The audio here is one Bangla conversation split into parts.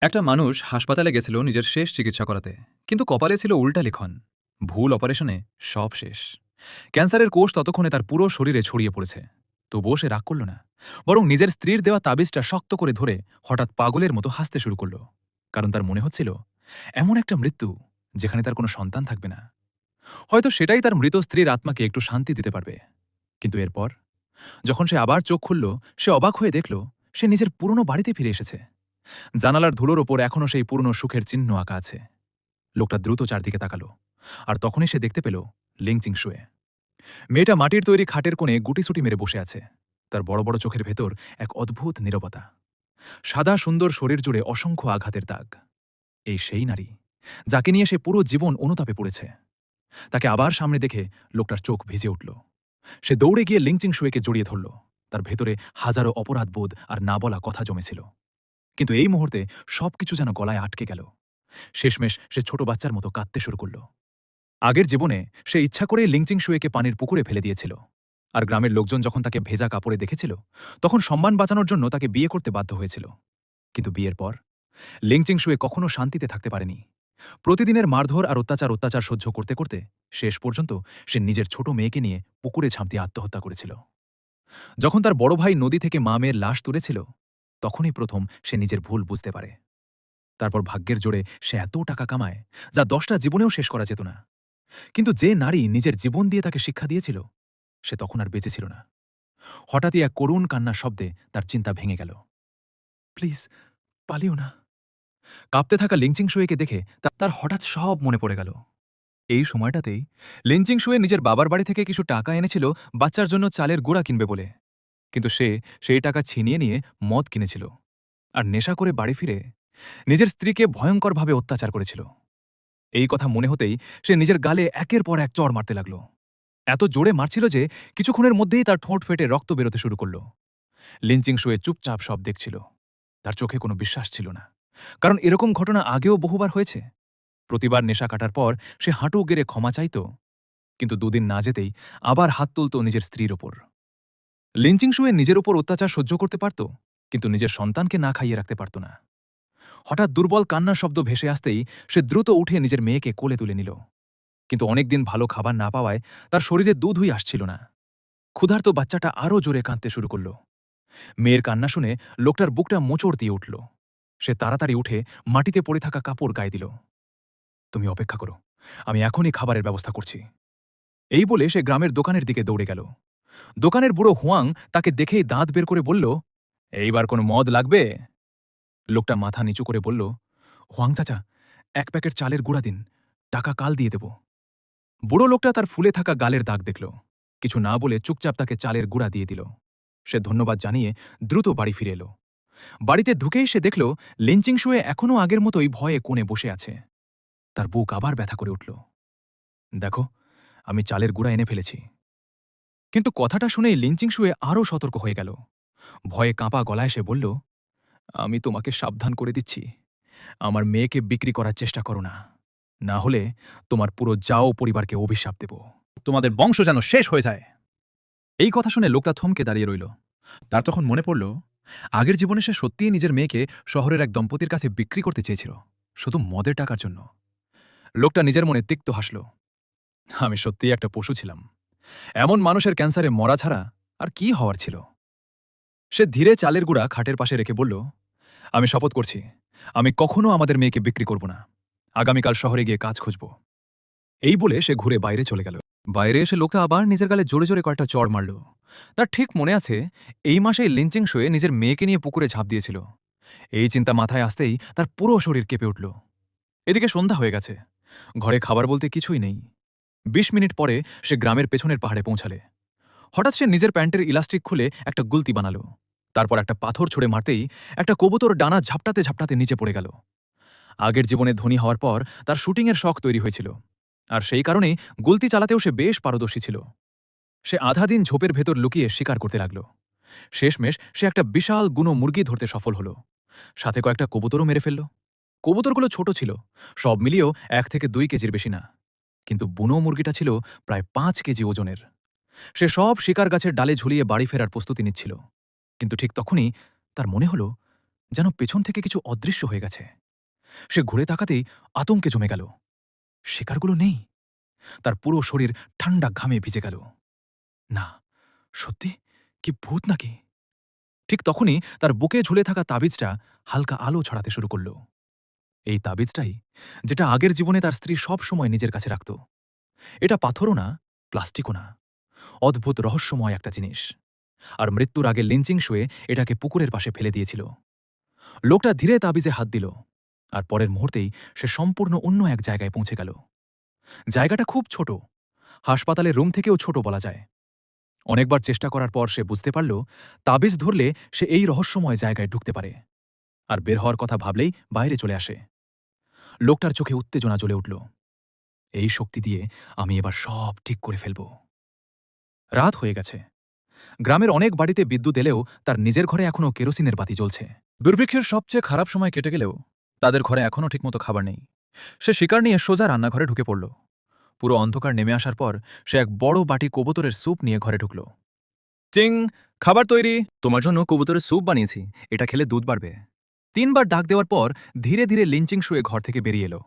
একটা মানুষ হাসপাতালে গেছিল নিজের শেষ চিকিৎসা করাতে, কিন্তু কপালে ছিল উল্টা লিখন। ভুল অপারেশনে সব শেষ। ক্যান্সারের কোষ ততক্ষণে তার পুরো শরীরে ছড়িয়ে পড়েছে। তবুও সে রাগ করল না, বরং নিজের স্ত্রীর দেওয়া তাবিজটা শক্ত করে ধরে হঠাৎ পাগলের মতো হাসতে শুরু করল। কারণ তার মনে হচ্ছিল এমন একটা মৃত্যু যেখানে তার কোনো সন্তান থাকবে না। হয়তো সেটাই তার মৃত স্ত্রীর আত্মাকে একটু শান্তি দিতে পারবে। কিন্তু এরপর যখন সে আবার চোখ খুলল, সে অবাক হয়ে দেখল সে নিজের পুরনো বাড়িতে ফিরে এসেছে। জানালার ধুলোর ওপর এখনও সেই পুরনো সুখের চিহ্ন আঁকা আছে। লোকটা দ্রুত চারদিকে তাকালো, আর তখনই সে দেখতে পেল লিংচিং শুয়ে। মেয়েটা মাটির তৈরি খাটের কোণে গুটিসুটি মেরে বসে আছে। তার বড় বড় চোখের ভেতর এক অদ্ভুত নীরবতা। সাদা সুন্দর শরীর জুড়ে অসংখ্য আঘাতের দাগ। এই সেই নারী যাকে নিয়ে সে পুরো জীবন অনুতাপে পড়েছে। তাকে আবার সামনে দেখে লোকটার চোখ ভিজে উঠল। সে দৌড়ে গিয়ে লিংচিং শুয়েকে জড়িয়ে ধরল। তার ভেতরে হাজারো অপরাধবোধ আর না বলা কথা জমেছিল। কিন্তু এই মুহূর্তে সবকিছু যেন গলায় আটকে গেল। শেষমেশ সে ছোট বাচ্চার মতো কাঁদতে শুরু করল। আগের জীবনে সে ইচ্ছা করে লিংচিং শুয়েকে পানির পুকুরে ফেলে দিয়েছিল। আর গ্রামের লোকজন যখন তাকে ভেজা কাপড়ে দেখেছিল, তখন সম্মান বাঁচানোর জন্য তাকে বিয়ে করতে বাধ্য হয়েছিল। কিন্তু বিয়ের পর লিংচিং শুয়ে কখনো শান্তিতে থাকতে পারেনি। প্রতিদিনের মারধর আর অত্যাচার সহ্য করতে করতে শেষ পর্যন্ত সে নিজের ছোট মেয়েকে নিয়ে পুকুরে ঝাঁপ দিয়ে আত্মহত্যা করেছিল। যখন তার বড় ভাই নদী থেকে মা মেয়ের লাশ তুলেছিল, তখনই প্রথম সে নিজের ভুল বুঝতে পারে। তারপর ভাগ্যের জোরে সে এত টাকা কামায় যা 10টা জীবনেও শেষ করা যেত না। কিন্তু যে নারী নিজের জীবন দিয়ে তাকে শিক্ষা দিয়েছিল, সে তখন আর বেঁচে ছিল না। হঠাৎই এক করুণ কান্নার শব্দে তার চিন্তা ভেঙে গেল। প্লিজ, পালিও না। কাঁপতে থাকা লিংচিং শুয়েকে দেখে তার হঠাৎ সব মনে পড়ে গেল। এই সময়টাতেই লিংচিং শুয়ে নিজের বাবার বাড়ি থেকে কিছু টাকা এনেছিল বাচ্চার জন্য চালের গুঁড়া কিনবে বলে। কিন্তু সে সেই টাকা ছিনিয়ে নিয়ে মদ কিনেছিল, আর নেশা করে বাড়ি ফিরে নিজের স্ত্রীকে ভয়ঙ্করভাবে অত্যাচার করেছিল। এই কথা মনে হতেই সে নিজের গালে একের পর এক চড় মারতে লাগল। এত জোরে মারছিল যে কিছুক্ষণের মধ্যেই তার ঠোঁট ফেটে রক্ত বেরোতে শুরু করল। লিংচিং শুয়ে চুপচাপ সব দেখছিল। তার চোখে কোনো বিশ্বাস ছিল না, কারণ এরকম ঘটনা আগেও বহুবার হয়েছে। প্রতিবার নেশা কাটার পর সে হাঁটু গেড়ে ক্ষমা চাইত, কিন্তু দুদিন না যেতেই আবার হাত তুলত নিজের স্ত্রীর ওপর। লিংচিং শুয়ে নিজের ওপর অত্যাচার সহ্য করতে পারত, কিন্তু নিজের সন্তানকে না খাইয়ে রাখতে পারত না। হঠাৎ দুর্বল কান্নার শব্দ ভেসে আসতেই সে দ্রুত উঠে নিজের মেয়েকে কোলে তুলে নিল। কিন্তু অনেকদিন ভালো খাবার না পাওয়ায় তার শরীরে দুধই আসছিল না। ক্ষুধার্ত বাচ্চাটা আরও জোরে কাঁদতে শুরু করল। মেয়ের কান্না শুনে লোকটার বুকটা মোচড় দিয়ে উঠল। সে তাড়াতাড়ি উঠে মাটিতে পড়ে থাকা কাপড় গায়ে দিল। তুমি অপেক্ষা করো, আমি এখনই খাবারের ব্যবস্থা করছি। এই বলে সে গ্রামের দোকানের দিকে দৌড়ে গেল। দোকানের বুড়ো হুয়াং তাকে দেখেই দাঁত বের করে বলল, এইবার কোনো মদ লাগবে? লোকটা মাথা নিচু করে বলল, হুয়াং চাচা, 1 প্যাকেট চালের গুঁড়া দিন, টাকা কাল দিয়ে দেব। বুড়ো লোকটা তার ফুলে থাকা গালের দাগ দেখল। কিছু না বলে চুপচাপ তাকে চালের গুঁড়া দিয়ে দিল। সে ধন্যবাদ জানিয়ে দ্রুত বাড়ি ফিরে এলো। বাড়িতে ঢুকেই সে দেখল লিংচিং শুয়ে এখনও আগের মতোই ভয়ে কোণে বসে আছে। তার বুক আবার ব্যথা করে উঠল। দেখো, আমি চালের গুঁড়া এনে ফেলেছি। কিন্তু কথাটা শুনেই লিংচিং শুয়ে আরও সতর্ক হয়ে গেল। ভয়ে কাঁপা গলায় সে বলল, আমি তোমাকে সাবধান করে দিচ্ছি, আমার মেয়েকে বিক্রি করার চেষ্টা করো না। না হলে তোমার পুরো যাও পরিবারকে অভিশাপ দেব। তোমাদের বংশ যেন শেষ হয়ে যায়। এই কথা শুনে লোকটা থমকে দাঁড়িয়ে রইল। তার তখন মনে পড়ল, আগের জীবনে সে সত্যিই নিজের মেয়েকে শহরের এক দম্পতির কাছে বিক্রি করতে চেয়েছিল, শুধু মদের টাকার জন্য। লোকটা নিজের মনে তিক্ত হাসল। আমি সত্যিই একটা পশু ছিলাম। এমন মানুষের ক্যান্সারে মরা ছাড়া আর কি হওয়ার ছিল। সে ধীরে চালের গুঁড়া খাটের পাশে রেখে বলল, আমি শপথ করছি, আমি কখনো আমাদের মেয়েকে বিক্রি করব না। আগামীকাল শহরে গিয়ে কাজ খুঁজব। এই বলে সে ঘুরে বাইরে চলে গেল। বাইরে এসে লোকটা আবার নিজের গালে জোরে জোরে কয়েকটা চড় মারল। তার ঠিক মনে আছে, এই মাসেই লিংচিং শুয়ে নিজের মেয়েকে নিয়ে পুকুরে ঝাঁপ দিয়েছিল। এই চিন্তা মাথায় আসতেই তার পুরো শরীর কেঁপে উঠল। এদিকে সন্ধ্যা হয়ে গেছে। ঘরে খাবার বলতে কিছুই নেই। 20 মিনিট পরে সে গ্রামের পেছনের পাহাড়ে পৌঁছালে। হঠাৎ সে নিজের প্যান্টের ইলাস্টিক খুলে একটা গুলতি বানালো। তারপর একটা পাথর ছুঁড়ে মারতেই একটা কবুতর ডানা ঝাপটাতে ঝাপটাতে নিচে পড়ে গেল। আগের জীবনে ধনী হওয়ার পর তার শুটিংয়ের শখ তৈরি হয়েছিল, আর সেই কারণেই গুলতি চালাতেও সে বেশ পারদর্শী ছিল। সে আধা দিন ঝোপের ভেতর লুকিয়ে শিকার করতে লাগল। শেষমেশ সে একটা বিশাল গুনো মুরগি ধরতে সফল হল। সাথে কয়েকটা কবুতরও মেরে ফেলল। কবুতরগুলো ছোট ছিল, সব মিলিয়েও 1 থেকে 2 কেজির বেশি না। কিন্তু বুনো মুরগিটা ছিল প্রায় 5 কেজি ওজনের। সে সব শিকার গাছের ডালে ঝুলিয়ে বাড়ি ফেরার প্রস্তুতি নিচ্ছিল। কিন্তু ঠিক তখনই তার মনে হল যেন পেছন থেকে কিছু অদৃশ্য হয়ে গেছে। সে ঘুরে তাকাতেই আতঙ্কে জমে গেল। শিকারগুলো নেই। তার পুরো শরীর ঠান্ডা ঘামে ভিজে গেল। না, সত্যি কি ভূত নাকি? ঠিক তখনই তার বুকে ঝুলে থাকা তাবিজটা হালকা আলো ছড়াতে শুরু করল। এই তাবিজটাই, যেটা আগের জীবনে তার স্ত্রী সব সময় নিজের কাছে রাখত। এটা পাথরও না, প্লাস্টিকও না, অদ্ভুত রহস্যময় একটা জিনিস। আর মৃত্যুর আগে লিঞ্চিং শুয়ে এটাকে পুকুরের পাশে ফেলে দিয়েছিল। লোকটা ধীরে তাবিজে হাত দিল, আর পরের মুহূর্তেই সে সম্পূর্ণ অন্য এক জায়গায় পৌঁছে গেল। জায়গাটা খুব ছোট, হাসপাতালের রুম থেকেও ছোট বলা যায়। অনেকবার চেষ্টা করার পর সে বুঝতে পারল, তাবিজ ধরলে সে এই রহস্যময় জায়গায় ঢুকতে পারে, আর বের হওয়ার কথা ভাবলেই বাইরে চলে আসে। লোকটার চোখে উত্তেজনা জ্বলে উঠল। এই শক্তি দিয়ে আমি এবার সব ঠিক করে ফেলব। রাত হয়ে গেছে। গ্রামের অনেক বাড়িতে বিদ্যুৎ এলেও তার নিজের ঘরে এখনও কেরোসিনের বাতি জ্বলছে। দুর্ভিক্ষের সবচেয়ে খারাপ সময় কেটে গেলেও তাদের ঘরে এখনও ঠিকমতো খাবার নেই। সে শিকার নিয়ে সোজা রান্নাঘরে ঢুকে পড়ল। পুরো অন্ধকার নেমে আসার পর সে এক বড় বাটি কবুতরের স্যুপ নিয়ে ঘরে ঢুকল। চিং, খাবার তৈরি। তোমার জন্য কবুতরের স্যুপ বানিয়েছি, এটা খেলে দুধ বাড়বে। 3বার ডাক দেওয়ার পর ধীরে ধীরে লিঞ্চিং শুয়ে ঘর থেকে বেরিয়ে এলো।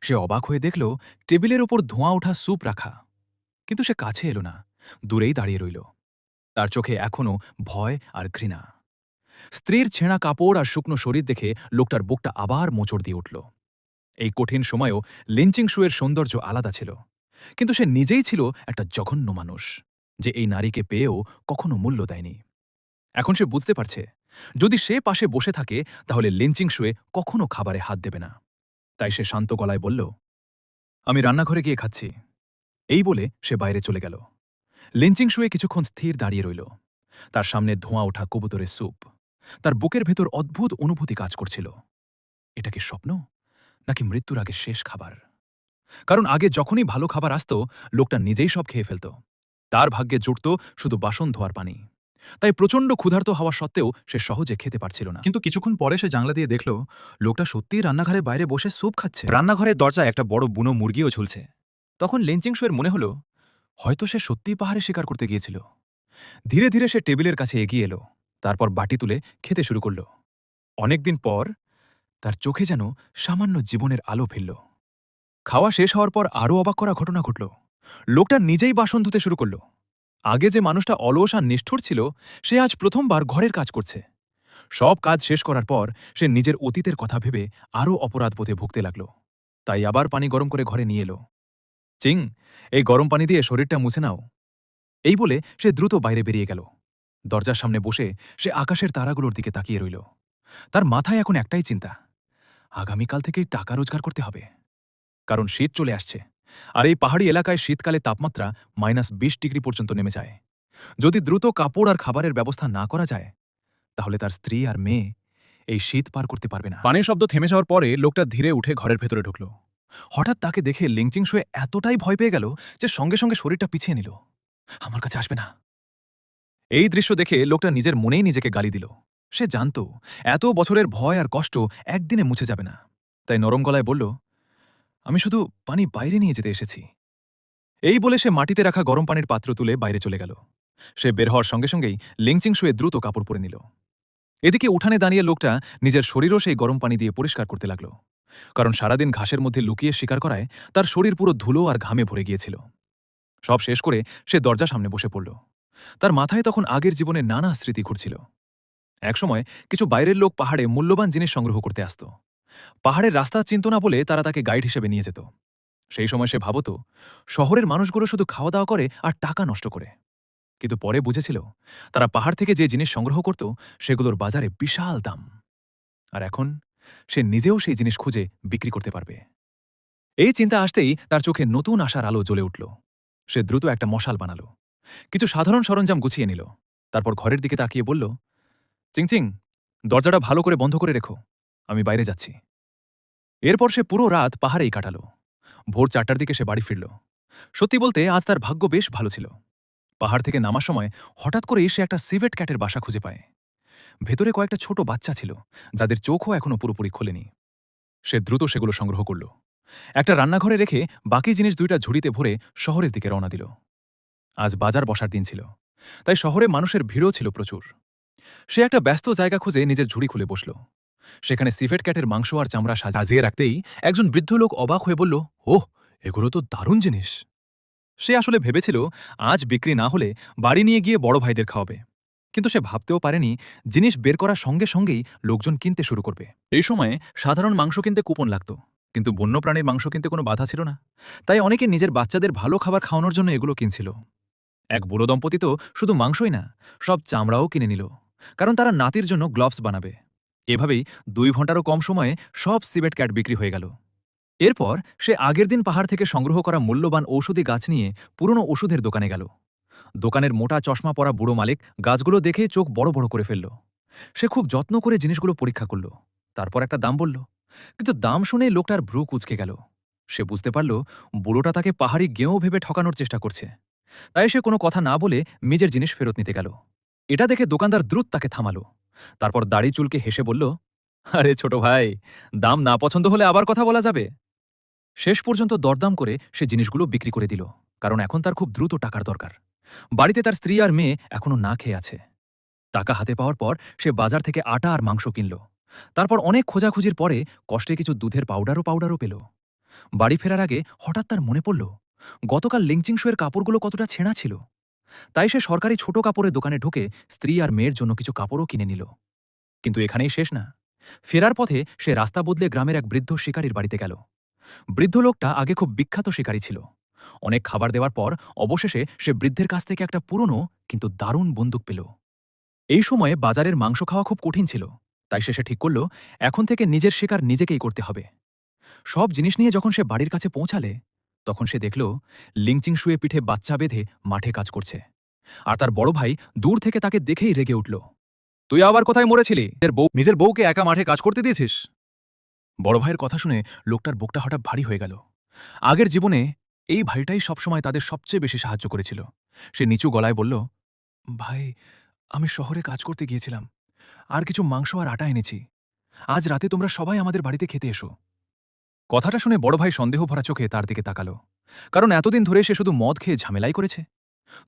সে অবাক হয়ে দেখল টেবিলের ওপর ধোঁয়া ওঠা স্যুপ রাখা। কিন্তু সে কাছে এলো না, দূরেই দাঁড়িয়ে রইল। তার চোখে এখনও ভয় আর ঘৃণা। স্ত্রীর ছেঁড়া কাপড় আর শুকনো শরীর দেখে লোকটার বুকটা আবার মোচড় দিয়ে উঠল। এই কঠিন সময়েও লিঞ্চিং শুয়ের সৌন্দর্য আলাদা ছিল, কিন্তু সে নিজেই ছিল একটা জঘন্য মানুষ, যে এই নারীকে পেয়েও কখনো মূল্য দেয়নি। এখন সে বুঝতে পারছে, যদি সে পাশে বসে থাকে তাহলে লিঞ্চিং শুয়ে কখনো খাবারে হাত দেবে না। তাই সে শান্ত গলায় বলল, আমি রান্নাঘরে গিয়ে খাচ্ছি। এই বলে সে বাইরে চলে গেল। লিঞ্চিং শুয়ে কিছুক্ষণ স্থির দাঁড়িয়ে রইল। তার সামনে ধোঁয়া ওঠা কবুতরের স্যুপ। তার বুকের ভেতর অদ্ভুত অনুভূতি কাজ করছিল। এটা কি স্বপ্ন, নাকি মৃত্যুর আগে শেষ খাবার? কারণ আগে যখনই ভালো খাবার আসত, লোকটা নিজেই সব খেয়ে ফেলত। তার ভাগ্যে জুটত শুধু বাসন ধোয়ার পানি। তাই প্রচণ্ড ক্ষুধার্ত হওয়া সত্ত্বেও সে সহজে খেতে পারছিল না। কিন্তু কিছুক্ষণ পরে সে জানলা দিয়ে দেখল, লোকটা সত্যিই রান্নাঘরে বাইরে বসে স্যুপ খাচ্ছে। রান্নাঘরের দরজায় একটা বড় বুনো মুরগিও ঝুলছে। তখন লিঞ্চিং শুয়ের মনে হলো, হয়তো সে সত্যিই পাহাড়ে শিকার করতে গিয়েছিল। ধীরে ধীরে সে টেবিলের কাছে এগিয়ে এলো, তারপর বাটি তুলে খেতে শুরু করল। অনেকদিন পর তার চোখে যেন সামান্য জীবনের আলো ফেলল। খাওয়া শেষ হওয়ার পর আরও অবাক করা ঘটনা ঘটল। লোকটা নিজেই বাসন ধুতে শুরু করল। আগে যে মানুষটা অলস আর নিষ্ঠুর ছিল, সে আজ প্রথমবার ঘরের কাজ করছে। সব কাজ শেষ করার পর সে নিজের অতীতের কথা ভেবে আরও অপরাধবোধে ভুগতে লাগল। তাই আবার পানি গরম করে ঘরে নিয়ে এলো। চিং, এই গরম পানি দিয়ে শরীরটা মুছে নাও। এই বলে সে দ্রুত বাইরে বেরিয়ে গেল। দরজার সামনে বসে সে আকাশের তারাগুলোর দিকে তাকিয়ে রইল। তার মাথায় এখন একটাই চিন্তা, আগামীকাল থেকেই টাকা রোজগার করতে হবে। কারণ শীত চলে আসছে, আর এই পাহাড়ি এলাকায় শীতকালে তাপমাত্রা -20 ডিগ্রি পর্যন্ত নেমে যায়। যদি দ্রুত কাপড় আর খাবারের ব্যবস্থা না করা যায়, তাহলে তার স্ত্রী আর মেয়ে এই শীত পার করতে পারবে না। পানির শব্দ থেমে যাওয়ার পরে লোকটা ধীরে উঠে ঘরের ভেতরে ঢুকল। হঠাৎ তাকে দেখে লিংচিং শুয়ে এতটাই ভয় পেয়ে গেল যে সঙ্গে সঙ্গে শরীরটা পিছিয়ে নিল। আমার কাছে আসবে না। এই দৃশ্য দেখে লোকটা নিজের মনেই নিজেকে গালি দিল। সে জানত এত বছরের ভয় আর কষ্ট একদিনে মুছে যাবে না। তাই নরম গলায় বলল, আমি শুধু পানি বাইরে নিয়ে যেতে এসেছি। এই বলে সে মাটিতে রাখা গরম পানির পাত্র তুলে বাইরে চলে গেল। সে বের হওয়ার সঙ্গে সঙ্গেই লিংচিং শুয়ে দ্রুত কাপড় পরে নিল। এদিকে উঠানে দাঁড়িয়ে লোকটা নিজের শরীরও সেই গরম পানি দিয়ে পরিষ্কার করতে লাগল। কারণ সারাদিন ঘাসের মধ্যে লুকিয়ে শিকার করায় তার শরীর পুরো ধুলো আর ঘামে ভরে গিয়েছিল। সব শেষ করে সে দরজা সামনে বসে পড়ল। তার মাথায় তখন আগের জীবনের নানা স্মৃতি ঘুরছিল। একসময় কিছু বাইরের লোক পাহাড়ে মূল্যবান জিনিস সংগ্রহ করতে আসত। পাহাড়ের রাস্তা চিনত না বলে তারা তাকে গাইড হিসেবে নিয়ে যেত। সেই সময় সে ভাবত, শহরের মানুষগুলো শুধু খাওয়া দাওয়া করে আর টাকা নষ্ট করে। কিন্তু পরে বুঝেছিল, তারা পাহাড় থেকে যে জিনিস সংগ্রহ করত সেগুলোর বাজারে বিশাল দাম। আর এখন সে নিজেও সেই জিনিস খুঁজে বিক্রি করতে পারবে। এই চিন্তা আসতেই তার চোখে নতুন আশার আলো জ্বলে উঠল। সে দ্রুত একটা মশাল বানাল, কিছু সাধারণ সরঞ্জাম গুছিয়ে নিল। তারপর ঘরের দিকে তাকিয়ে বলল, চিংচিং, দরজাটা ভালো করে বন্ধ করে রেখো, আমি বাইরে যাচ্ছি। এরপর সে পুরো রাত পাহাড়েই কাটাল। ভোর 4টার দিকে সে বাড়ি ফিরল। সত্যি বলতে আজ তার ভাগ্য বেশ ভালো ছিল। পাহাড় থেকে নামার সময় হঠাৎ করেই সে একটা সিভেট ক্যাটের বাসা খুঁজে পায়। ভেতরে কয়েকটা ছোট বাচ্চা ছিল, যাদের চোখও এখনও পুরোপুরি খোলেনি। সে দ্রুত সেগুলো সংগ্রহ করল। একটা রান্নাঘরে রেখে বাকি জিনিস 2টা ঝুড়িতে ভরে শহরের দিকে রওনা দিল। আজ বাজার বসার দিন ছিল, তাই শহরে মানুষের ভিড়ও ছিল প্রচুর। সে একটা ব্যস্ত জায়গা খুঁজে নিজের ঝুড়ি খুলে বসল। সেখানে সিভেট ক্যাটের মাংস আর চামড়া সাজিয়ে রাখতেই একজন বৃদ্ধ লোক অবাক হয়ে বলল, ওহ, এগুলো তো দারুণ জিনিস। সে আসলে ভেবেছিল আজ বিক্রি না হলে বাড়ি নিয়ে গিয়ে বড় ভাইদের খাওয়াবে। কিন্তু সে ভাবতেও পারেনি জিনিস বের করার সঙ্গে সঙ্গেই লোকজন কিনতে শুরু করবে। এই সময়ে সাধারণ মাংস কিনতে কুপন লাগত, কিন্তু বন্যপ্রাণীর মাংস কিনতে কোনো বাধা ছিল না। তাই অনেকে নিজের বাচ্চাদের ভালো খাবার খাওয়ানোর জন্য এগুলো কিনছিল। এক বুড়ো দম্পতি তো শুধু মাংসই না, সব চামড়াও কিনে নিল, কারণ তারা নাতির জন্য গ্লোভস বানাবে। এভাবেই 2 ঘন্টারও কম সময়ে সব সিভেট ক্যাট বিক্রি হয়ে গেল। এরপর সে আগের দিন পাহাড় থেকে সংগ্রহ করা মূল্যবান ঔষধি গাছ নিয়ে পুরনো ওষুধের দোকানে গেল। দোকানের মোটা চশমা পরা বুড়ো মালিক গাছগুলো দেখে চোখ বড় বড় করে ফেলল। সে খুব যত্ন করে জিনিসগুলো পরীক্ষা করল, তারপর একটা দাম বলল। কিন্তু দাম শুনে লোকটার ভ্রু কুঁচকে গেল। সে বুঝতে পারল বুড়োটা তাকে পাহাড়ি গেঁয়ো ভেবে ঠকানোর চেষ্টা করছে। তাই সে কোনো কথা না বলে নিজের জিনিস ফেরত নিতে গেল। এটা দেখে দোকানদার দ্রুত তাকে থামালো। তারপর দাড়ি চুলকে হেসে বলল, আরে ছোট ভাই, দাম না পছন্দ হলে আবার কথা বলা যাবে। শেষ পর্যন্ত দরদাম করে সে জিনিসগুলো বিক্রি করে দিল, কারণ এখন তার খুব দ্রুত টাকার দরকার। বাড়িতে তার স্ত্রী আর মেয়ে এখনো না খেয়ে আছে। টাকা হাতে পাওয়ার পর সে বাজার থেকে আটা আর মাংস কিনল। তারপর অনেক খোঁজাখুঁজির পরে কষ্টে কিছু দুধের পাউডারও পেল। বাড়ি ফেরার আগে হঠাৎ তার মনে পড়ল গতকাল লিংচিং শোয়ের কাপড়গুলো কতটা ছেঁড়া ছিল। তাই সে সরকারি ছোট কাপড়ের দোকানে ঢুকে স্ত্রী আর মেয়ের জন্য কিছু কাপড়ও কিনে নিল। কিন্তু এখানেই শেষ না। ফেরার পথে সে রাস্তা বদলে গ্রামের এক বৃদ্ধ শিকারীর বাড়িতে গেল। বৃদ্ধ লোকটা আগে খুব বিখ্যাত শিকারী ছিল। অনেক খাবার দেওয়ার পর অবশেষে সে বৃদ্ধের কাছ থেকে একটা পুরনো কিন্তু দারুণ বন্দুক পেল। এই সময়ে বাজারের মাংস খাওয়া খুব কঠিন ছিল, তাই সে ঠিক করল এখন থেকে নিজের শিকার নিজেকেই করতে হবে। সব জিনিস নিয়ে যখন সে বাড়ির কাছে পৌঁছালে, তখন সে দেখল লিংচিং শুয়ে পিঠে বাচ্চা বেঁধে মাঠে কাজ করছে। আর তার বড় ভাই দূর থেকে তাকে দেখেই রেগে উঠল, তুই আবার কোথায় মরেছিলি? নিজের বউকে একা মাঠে কাজ করতে দিয়েছিস? বড় ভাইয়ের কথা শুনে লোকটার বুকটা হঠাৎ ভারী হয়ে গেল। আগের জীবনে এই ভাইটাই সবসময় তাদের সবচেয়ে বেশি সাহায্য করেছিল। সে নিচু গলায় বলল, ভাই, আমি শহরে কাজ করতে গিয়েছিলাম, আর কিছু মাংস আর আটা এনেছি। আজ রাতে তোমরা সবাই আমাদের বাড়িতে খেতে এসো। কথাটা শুনে বড় ভাই সন্দেহ ভরা চোখে তার দিকে তাকালো, কারণ এতদিন ধরে সে শুধু মদ খেয়ে ঝামেলাই করেছে।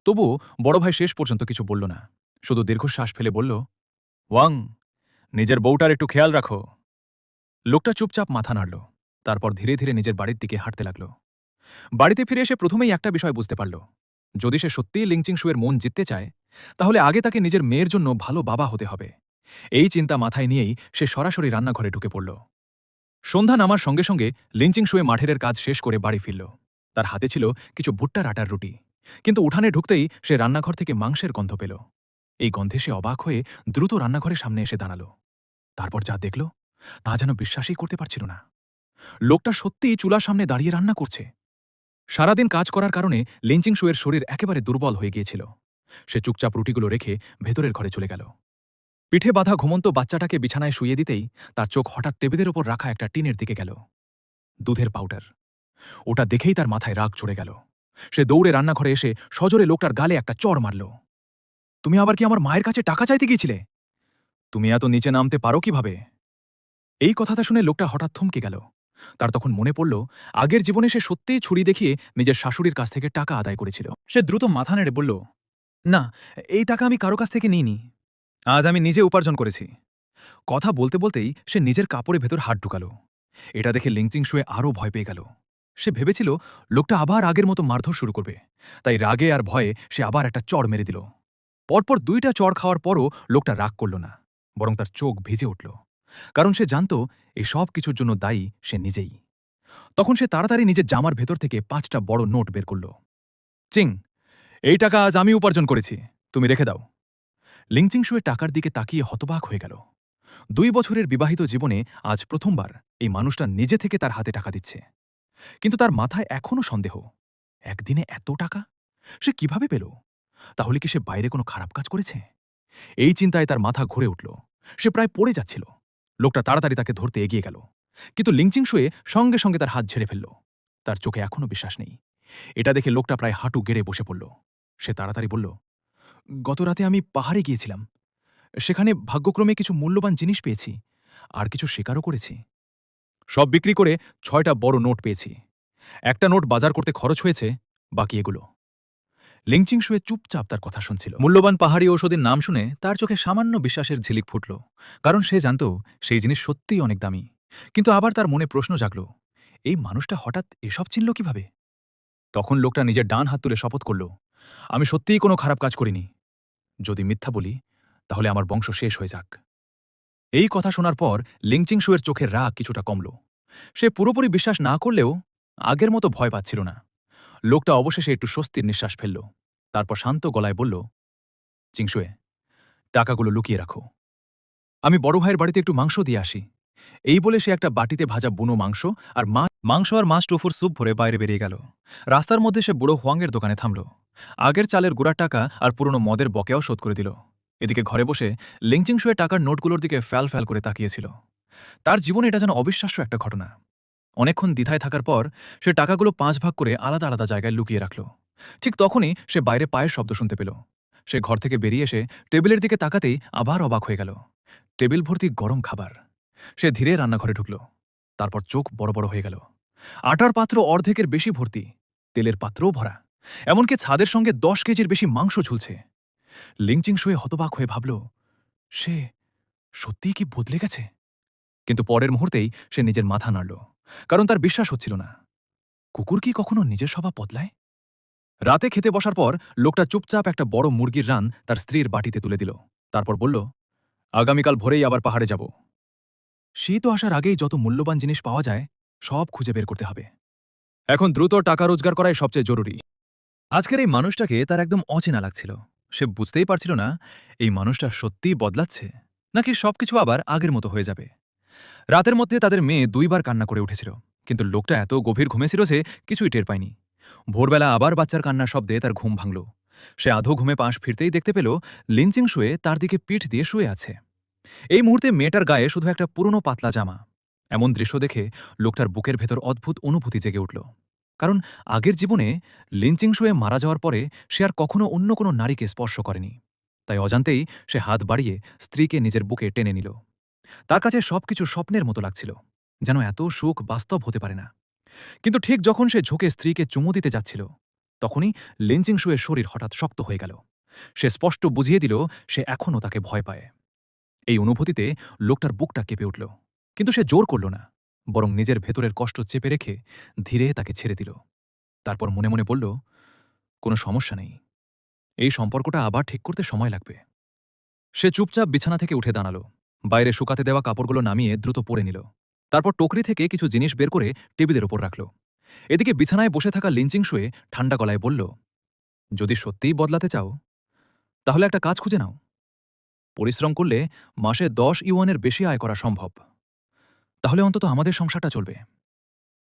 তবুও বড় ভাই শেষ পর্যন্ত কিছু বলল না, শুধু দীর্ঘশ্বাস ফেলে বলল, ওয়াং, নিজের বউটার একটু খেয়াল রাখো। লোকটা চুপচাপ মাথা নাড়ল, তারপর ধীরে ধীরে নিজের বাড়ির দিকে হাঁটতে লাগল। বাড়িতে ফিরে এসে প্রথমেই একটা বিষয় বুঝতে পারল, যদি সে সত্যিই লিংচিং শুয়ের মন জিততে চায়, তাহলে আগে তাকে নিজের মেয়ের জন্য ভালো বাবা হতে হবে। এই চিন্তা মাথায় নিয়েই সে সরাসরি রান্নাঘরে ঢুকে পড়ল। সন্ধ্যা নামার সঙ্গে সঙ্গে লিংচিং শুয়ে মাঠের কাজ শেষ করে বাড়ি ফিরল। তার হাতে ছিল কিছু ভুট্টার আটার রুটি, কিন্তু উঠানে ঢুকতেই সে রান্নাঘর থেকে মাংসের গন্ধ পেল। এই গন্ধে সে অবাক হয়ে দ্রুত রান্নাঘরের সামনে এসে দাঁড়াল। তারপর যা দেখল তা যেন বিশ্বাসই করতে পারছিল না। লোকটা সত্যিই চুলার সামনে দাঁড়িয়ে রান্না করছে। সারাদিন কাজ করার কারণে লিংচিং শুয়ের শরীর একেবারে দুর্বল হয়ে গিয়েছিল। সে চুপচাপ রুটিগুলো রেখে ভেতরের ঘরে চলে গেল। পিঠে বাঁধা ঘুমন্ত বাচ্চাটাকে বিছানায় শুইয়ে দিতেই তার চোখ হঠাৎ টেবিলের ওপর রাখা একটা টিনের দিকে গেল। দুধের পাউডার। ওটা দেখেই তার মাথায় রাগ চড়ে গেল। সে দৌড়ে রান্নাঘরে এসে সজোরে লোকটার গালে একটা চড় মারল। তুমি আবার কি আমার মায়ের কাছে টাকা চাইতে গিয়েছিলে? তুমি এত নিচে নামতে পারো কিভাবে? এই কথাটা শুনে লোকটা হঠাৎ থমকে গেল। তার তখন মনে পড়ল আগের জীবনে সে সত্যিই ছুরি দেখিয়ে নিজের শাশুড়ির কাছ থেকে টাকা আদায় করেছিল। সে দ্রুত মাথা নেড়ে বলল, না, এই টাকা আমি কারো কাছ থেকে নিইনি। আজ আমি নিজে উপার্জন করেছি। কথা বলতে বলতেই সে নিজের কাপড়ের ভেতর হাত ঢুকাল। এটা দেখে লিংচিং শুয়ে আরও ভয় পেয়ে গেল। সে ভেবেছিল লোকটা আবার আগের মতো মারধর শুরু করবে, তাই রাগে আর ভয়ে সে আবার একটা চড় মেরে দিল। পরপর 2টা চড় খাওয়ার পরও লোকটা রাগ করল না, বরং তার চোখ ভিজে উঠল, কারণ সে জানত এই সব কিছুর জন্য দায়ী সে নিজেই। তখন সে তাড়াতাড়ি নিজের জামার ভেতর থেকে 5টা বড় নোট বের করল। চিং, এই টাকা আজ আমি উপার্জন করেছি, তুমি রেখে দাও। লিংচিং শুয়ে টাকার দিকে তাকিয়ে হতবাক হয়ে গেল। 2 বছরের বিবাহিত জীবনে আজ প্রথমবার এই মানুষটা নিজে থেকে তার হাতে টাকা দিচ্ছে। কিন্তু তার মাথায় এখনও সন্দেহ, একদিনে এত টাকা সে কিভাবে পেল? তাহলে কি সে বাইরে কোনো খারাপ কাজ করেছে? এই চিন্তায় তার মাথা ঘুরে উঠল। সে প্রায় পড়ে যাচ্ছিল। লোকটা তাড়াতাড়ি তাকে ধরতে এগিয়ে গেল, কিন্তু লিংচিং শুয়ে সঙ্গে সঙ্গে তার হাত ঝেড়ে ফেলল। তার চোখে এখনও বিশ্বাস নেই। এটা দেখে লোকটা প্রায় হাঁটু গেড়ে বসে পড়ল। সে তাড়াতাড়ি বলল, গত রাতে আমি পাহাড়ে গিয়েছিলাম, সেখানে ভাগ্যক্রমে কিছু মূল্যবান জিনিস পেয়েছি, আর কিছু শিকারও করেছি। সব বিক্রি করে 6টা বড় নোট পেয়েছি। একটা নোট বাজার করতে খরচ হয়েছে, বাকি এগুলো। লিংচিং শুয়ে চুপচাপ তার কথা শুনছিল। মূল্যবান পাহাড়ি ঔষধের নাম শুনে তার চোখে সামান্য বিশ্বাসের ঝিলিক ফুটল, কারণ সে জানত সেই জিনিস সত্যিই অনেক দামি। কিন্তু আবার তার মনে প্রশ্ন জাগল, এই মানুষটা হঠাৎ এসব চিনল কিভাবে? তখন লোকটা নিজের ডান হাত তুলে শপথ করল, আমি সত্যিই কোনো খারাপ কাজ করিনি। যদি মিথ্যা বলি তাহলে আমার বংশ শেষ হয়ে যাক। এই কথা শোনার পর লিংচিং শুয়ের চোখের রাগ কিছুটা কমল। সে পুরোপুরি বিশ্বাস না করলেও আগের মতো ভয় পাচ্ছিল না। লোকটা অবশেষে একটু স্বস্তির নিঃশ্বাস ফেলল। তারপর শান্ত গলায় বলল, চিংশুয়ে, টাকাগুলো লুকিয়ে রাখো। আমি বড় ভাইয়ের বাড়িতে একটু মাংস দিয়ে আসি। এই বলে সে একটা বাটিতে ভাজা বুনো মাংস আর মাছ টোফুর স্যুপ ভরে বাইরে বেরিয়ে গেল। রাস্তার মধ্যে সে বুড়ো হোয়াংয়ের দোকানে থামল। আগের চালের গুঁড়ার টাকা আর পুরনো মদের বকেয়াও শোধ করে দিল। এদিকে ঘরে বসে লিংচিং শুয়ে টাকার নোটগুলোর দিকে ফ্যাল ফ্যাল করে তাকিয়েছিল। তার জীবনে এটা যেন অবিশ্বাস্য একটা ঘটনা। অনেকক্ষণ দ্বিধায় থাকার পর সে টাকাগুলো 5 ভাগ করে আলাদা আলাদা জায়গায় লুকিয়ে রাখল। ঠিক তখনই সে বাইরে পায়ের শব্দ শুনতে পেল। সে ঘর থেকে বেরিয়ে এসে টেবিলের দিকে তাকাতেই আবার অবাক হয়ে গেল। টেবিল ভর্তি গরম খাবার। সে ধীরে রান্নাঘরে ঢুকল। তারপর চোখ বড় বড় হয়ে গেল। আটার পাত্র অর্ধেকের বেশি ভর্তি, তেলের পাত্রও ভরা, এমনকি ছাদের সঙ্গে 10 কেজির বেশি মাংস ঝুলছে। লিংচিং শুয়ে হতবাক হয়ে ভাবল, সে সত্যিই কি বদলে গেছে? কিন্তু পরের মুহূর্তেই সে নিজের মাথা নাড়ল, কারণ তার বিশ্বাস হচ্ছিল না। কুকুর কি কখনো নিজের স্বভাব বদলায়? রাতে খেতে বসার পর লোকটা চুপচাপ একটা বড় মুরগির রান তার স্ত্রীর বাটিতে তুলে দিল। তারপর বলল, আগামীকাল ভোরেই আবার পাহাড়ে যাব। শীত আসার আগেই যত মূল্যবান জিনিস পাওয়া যায় সব খুঁজে বের করতে হবে। এখন দ্রুত টাকা রোজগার করাই সবচেয়ে জরুরি। আজকের এই মানুষটাকে তার একদম অচেনা লাগছিল। সে বুঝতেই পারছিল না এই মানুষটা সত্যিই বদলাচ্ছে নাকি সবকিছু আবার আগের মতো হয়ে যাবে। রাতের মধ্যে তাদের মেয়ে 2 বার কান্না করে উঠেছিল, কিন্তু লোকটা এত গভীর ঘুমেছিল যে কিছুই টের পায়নি। ভোরবেলা আবার বাচ্চার কান্নার শব্দে তার ঘুম ভাঙল। সে আধো ঘুমে পাশ ফিরতেই দেখতে পেল লিংচিং শুয়ে তার দিকে পিঠ দিয়ে শুয়ে আছে। এই মুহূর্তে মেয়েটার গায়ে শুধু একটা পুরনো পাতলা জামা। এমন দৃশ্য দেখে লোকটার বুকের ভেতর অদ্ভুত অনুভূতি জেগে উঠল, কারণ আগের জীবনে লিংচিং শুয়ে মারা যাওয়ার পরে সে আর কখনো অন্য কোনো নারীকে স্পর্শ করেনি। তাই অজান্তেই সে হাত বাড়িয়ে স্ত্রীকে নিজের বুকে টেনে নিল। তার কাছে সবকিছু স্বপ্নের মতো লাগছিল, যেন এত সুখ বাস্তব হতে পারে না। কিন্তু ঠিক যখন সে ঝুঁকে স্ত্রীকে চুমু দিতে যাচ্ছিল, তখনই লিংচিং শুয়ের শরীর হঠাৎ শক্ত হয়ে গেল। সে স্পষ্ট বুঝিয়ে দিল সে এখনও তাকে ভয় পায়। এই অনুভূতিতে লোকটার বুকটা কেঁপে উঠল, কিন্তু সে জোর করল না, বরং নিজের ভেতরের কষ্ট চেপে রেখে ধীরে তাকে ছেড়ে দিল। তারপর মনে মনে বলল, কোনো সমস্যা নেই, এই সম্পর্কটা আবার ঠিক করতে সময় লাগবে। সে চুপচাপ বিছানা থেকে উঠে দাঁড়াল, বাইরে শুকাতে দেওয়া কাপড়গুলো নামিয়ে দ্রুত পরে নিল। তারপর টকরি থেকে কিছু জিনিস বের করে টেবিলের ওপর রাখল। এদিকে বিছানায় বসে থাকা লিংচিং শুয়ে ঠান্ডা গলায় বলল, যদি সত্যিই বদলাতে চাও তাহলে একটা কাজ খুঁজে নাও। পরিশ্রম করলে মাসে 10 ইউয়ানের বেশি আয় করা সম্ভব। তাহলে অন্তত আমাদের সংসারটা চলবে।